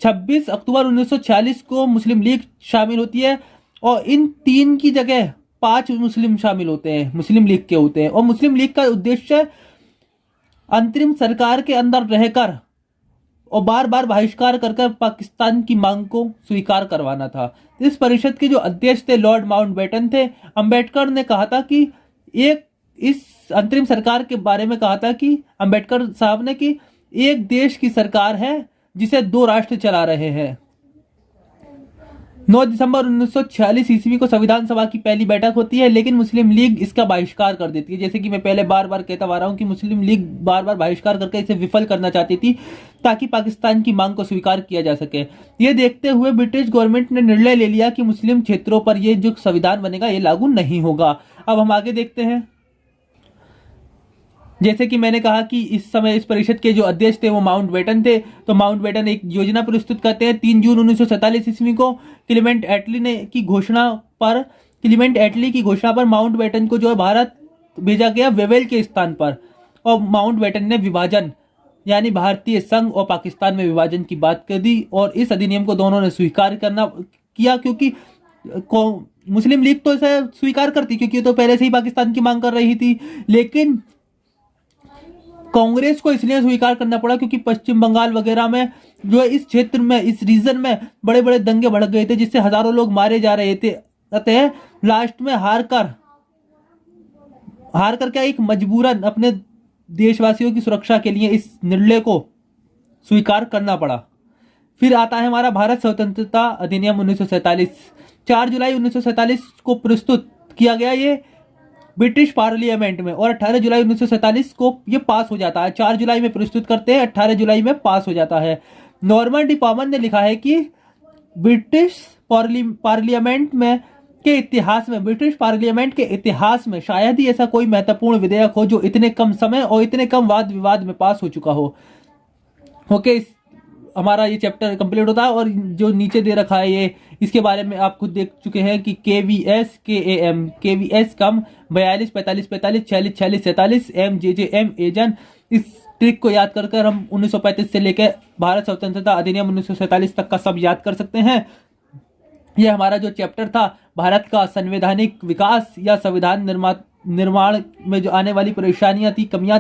26 अक्टूबर 1946 को मुस्लिम लीग शामिल होती है, और इन 3 की जगह 5 मुस्लिम शामिल होते हैं, मुस्लिम लीग के होते हैं। और मुस्लिम लीग का उद्देश्य अंतरिम सरकार के अंदर रहकर और बार बार बहिष्कार कर पाकिस्तान की मांग को स्वीकार करवाना था। इस परिषद के जो अध्यक्ष थे लॉर्ड माउंटबेटन थे। अंबेडकर ने कहा था कि इस अंतरिम सरकार के बारे में कहा था कि अंबेडकर साहब ने कि एक देश की सरकार है जिसे 2 राष्ट्र चला रहे हैं। 9 दिसंबर 1946 ईस्वी को संविधान सभा की पहली बैठक होती है, लेकिन मुस्लिम लीग इसका बहिष्कार कर देती है। जैसे कि मैं पहले बार बार कहता आ रहा हूं कि मुस्लिम लीग बार बार बहिष्कार करके इसे विफल करना चाहती थी, ताकि पाकिस्तान की मांग को स्वीकार किया जा सके। ये देखते हुए ब्रिटिश गवर्नमेंट ने निर्णय ले लिया कि मुस्लिम क्षेत्रों पर ये जो संविधान बनेगा ये लागू नहीं होगा। अब हम आगे देखते हैं। जैसे कि मैंने कहा कि इस समय इस परिषद के जो अध्यक्ष थे वो माउंटबेटन थे, तो माउंटबेटन एक योजना प्रस्तुत करते हैं। 3 जून 1947 ईस्वी को क्लीमेंट एटली की घोषणा पर माउंटबेटन को जो है भारत भेजा गया वेवेल के स्थान पर, और माउंटबेटन ने विभाजन यानी भारतीय संघ और पाकिस्तान में विभाजन की बात कर दी, और इस अधिनियम को दोनों ने स्वीकार किया, क्योंकि मुस्लिम लीग तो इसे स्वीकार करती, क्योंकि तो पहले से ही पाकिस्तान की मांग कर रही थी, लेकिन कांग्रेस को इसलिए स्वीकार करना पड़ा क्योंकि पश्चिम बंगाल वगैरह में जो है इस क्षेत्र में, इस रीजन में बड़े बड़े दंगे भड़क गए थे, जिससे हजारों लोग मारे जा रहे थे। अतः लास्ट में हार कर क्या एक मजबूरन अपने देशवासियों की सुरक्षा के लिए इस निर्णय को स्वीकार करना पड़ा। फिर आता है हमारा भारत स्वतंत्रता अधिनियम 1947। 4 जुलाई 1947 को प्रस्तुत किया गया ये ब्रिटिश पार्लियामेंट में, और 18 जुलाई 1947 को ये पास हो जाता है। 4 जुलाई में प्रस्तुत करते हैं, 18 जुलाई में पास हो जाता है। नॉर्मन डी पामन ने लिखा है कि ब्रिटिश पार्लियामेंट के इतिहास में शायद ही ऐसा कोई महत्वपूर्ण विधेयक हो जो इतने कम समय और इतने कम वाद विवाद में पास हो चुका हो। ओके, हमारा ये चैप्टर कंप्लीट होता है, और जो नीचे दे रखा है ये इसके बारे में आप खुद देख चुके हैं कि KVS कम 42 45 45 46 46 47 MJJM एजन। इस ट्रिक को याद कर हम 1935 से लेकर भारत स्वतंत्रता अधिनियम 1947 तक का सब याद कर सकते हैं। ये हमारा जो चैप्टर था भारत का संवैधानिक विकास या संविधान निर्माण में जो आने वाली परेशानियां थी, कमियां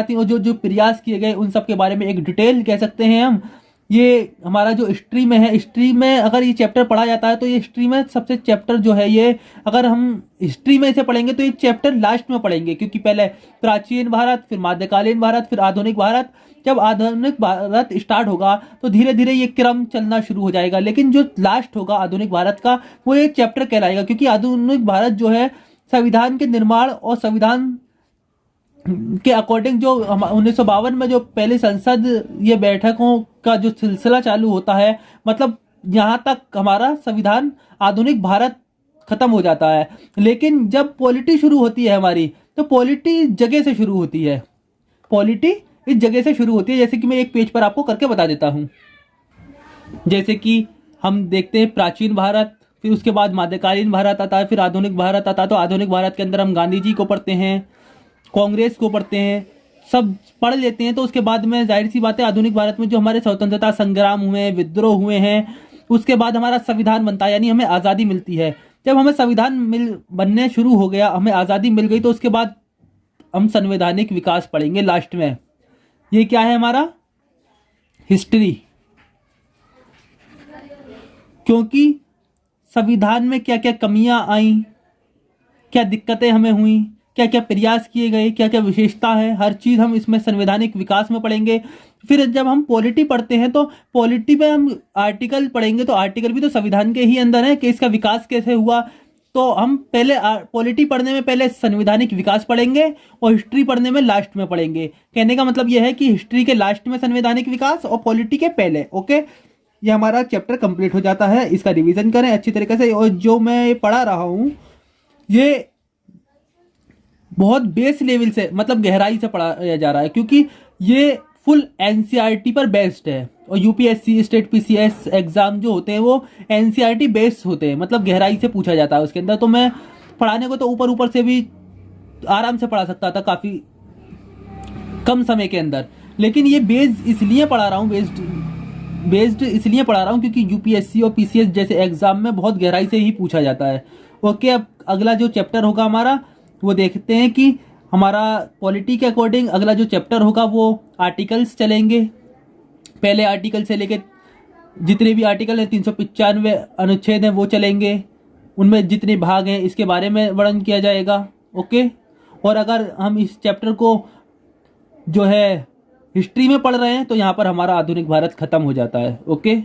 थी और जो प्रयास किए गए उन सब के बारे में एक डिटेल कह सकते हैं हम। ये हमारा जो हिस्ट्री में है, हिस्ट्री में अगर ये चैप्टर पढ़ा जाता है तो ये हिस्ट्री में सबसे चैप्टर जो है ये, अगर हम हिस्ट्री में इसे पढ़ेंगे तो ये चैप्टर लास्ट में पढ़ेंगे, क्योंकि पहले प्राचीन भारत, फिर मध्यकालीन भारत, फिर आधुनिक भारत। जब आधुनिक भारत स्टार्ट होगा तो धीरे धीरे ये क्रम चलना शुरू हो जाएगा, लेकिन जो लास्ट होगा आधुनिक भारत का वो एक चैप्टर कहलाएगा, क्योंकि आधुनिक भारत जो है संविधान के निर्माण और संविधान के अकॉर्डिंग जो 1952 में जो पहली संसद ये बैठकों का जो सिलसिला चालू होता है, मतलब यहाँ तक हमारा संविधान आधुनिक भारत खत्म हो जाता है। लेकिन जब पॉलिटी शुरू होती है हमारी, तो पॉलिटी इस जगह से शुरू होती है, जैसे कि मैं एक पेज पर आपको करके बता देता हूँ। जैसे कि हम देखते हैं प्राचीन भारत, फिर उसके बाद मध्यकालीन भारत आता है, फिर आधुनिक भारत आता है। तो आधुनिक भारत के अंदर हम गांधी जी को पढ़ते हैं, कांग्रेस को पढ़ते हैं, सब पढ़ लेते हैं। तो उसके बाद में जाहिर सी बात है आधुनिक भारत में जो हमारे स्वतंत्रता संग्राम हुए, विद्रोह हुए हैं, उसके बाद हमारा संविधान बनता है, यानी हमें आज़ादी मिलती है। जब हमें संविधान बनने शुरू हो गया, हमें आज़ादी मिल गई, तो उसके बाद हम संवैधानिक विकास पढ़ेंगे लास्ट में। ये क्या है हमारा हिस्ट्री, क्योंकि संविधान में क्या क्या कमियां आई, क्या दिक्कतें हमें हुई, क्या क्या प्रयास किए गए, क्या क्या विशेषता है, हर चीज़ हम इसमें संवैधानिक विकास में पढ़ेंगे। फिर जब हम पॉलिटी पढ़ते हैं तो पॉलिटी में हम आर्टिकल पढ़ेंगे, तो आर्टिकल भी तो संविधान के ही अंदर है कि इसका विकास कैसे हुआ। तो हम पहले पॉलिटी पढ़ने में पहले संवैधानिक विकास पढ़ेंगे और हिस्ट्री पढ़ने में लास्ट में पढ़ेंगे। कहने का मतलब यह है कि हिस्ट्री के लास्ट में संवैधानिक विकास और पॉलिटी के पहले। ओके, ये हमारा चैप्टर कंप्लीट हो जाता है। इसका रिवीजन करें अच्छी तरीके से। और जो मैं पढ़ा रहा हूँ ये बहुत बेस लेवल से, मतलब गहराई से पढ़ाया जा रहा है, क्योंकि ये फुल एनसीईआरटी पर बेस्ड है। और यूपीएससी, स्टेट पीसीएस एग्जाम जो होते हैं वो एनसीईआरटी बेस्ड होते हैं, मतलब गहराई से पूछा जाता है उसके अंदर। तो मैं पढ़ाने को तो ऊपर ऊपर से भी आराम से पढ़ा सकता था काफ़ी कम समय के अंदर, लेकिन ये बेस्ड इसलिए पढ़ा रहा हूँ, बेस्ड इसलिए पढ़ा रहा हूँ क्योंकि यूपीएससी और पीसीएस जैसे एग्जाम में बहुत गहराई से ही पूछा जाता है। ओके, अब अगला जो चैप्टर होगा हमारा वो देखते हैं कि हमारा पॉलिटी के अकॉर्डिंग अगला जो चैप्टर होगा वो आर्टिकल्स चलेंगे। पहले आर्टिकल से लेके जितने भी आर्टिकल हैं 395 अनुच्छेद हैं वो चलेंगे, उनमें जितने भाग हैं इसके बारे में वर्णन किया जाएगा। ओके, और अगर हम इस चैप्टर को जो है हिस्ट्री में पढ़ रहे हैं तो यहाँ पर हमारा आधुनिक भारत खत्म हो जाता है। ओके।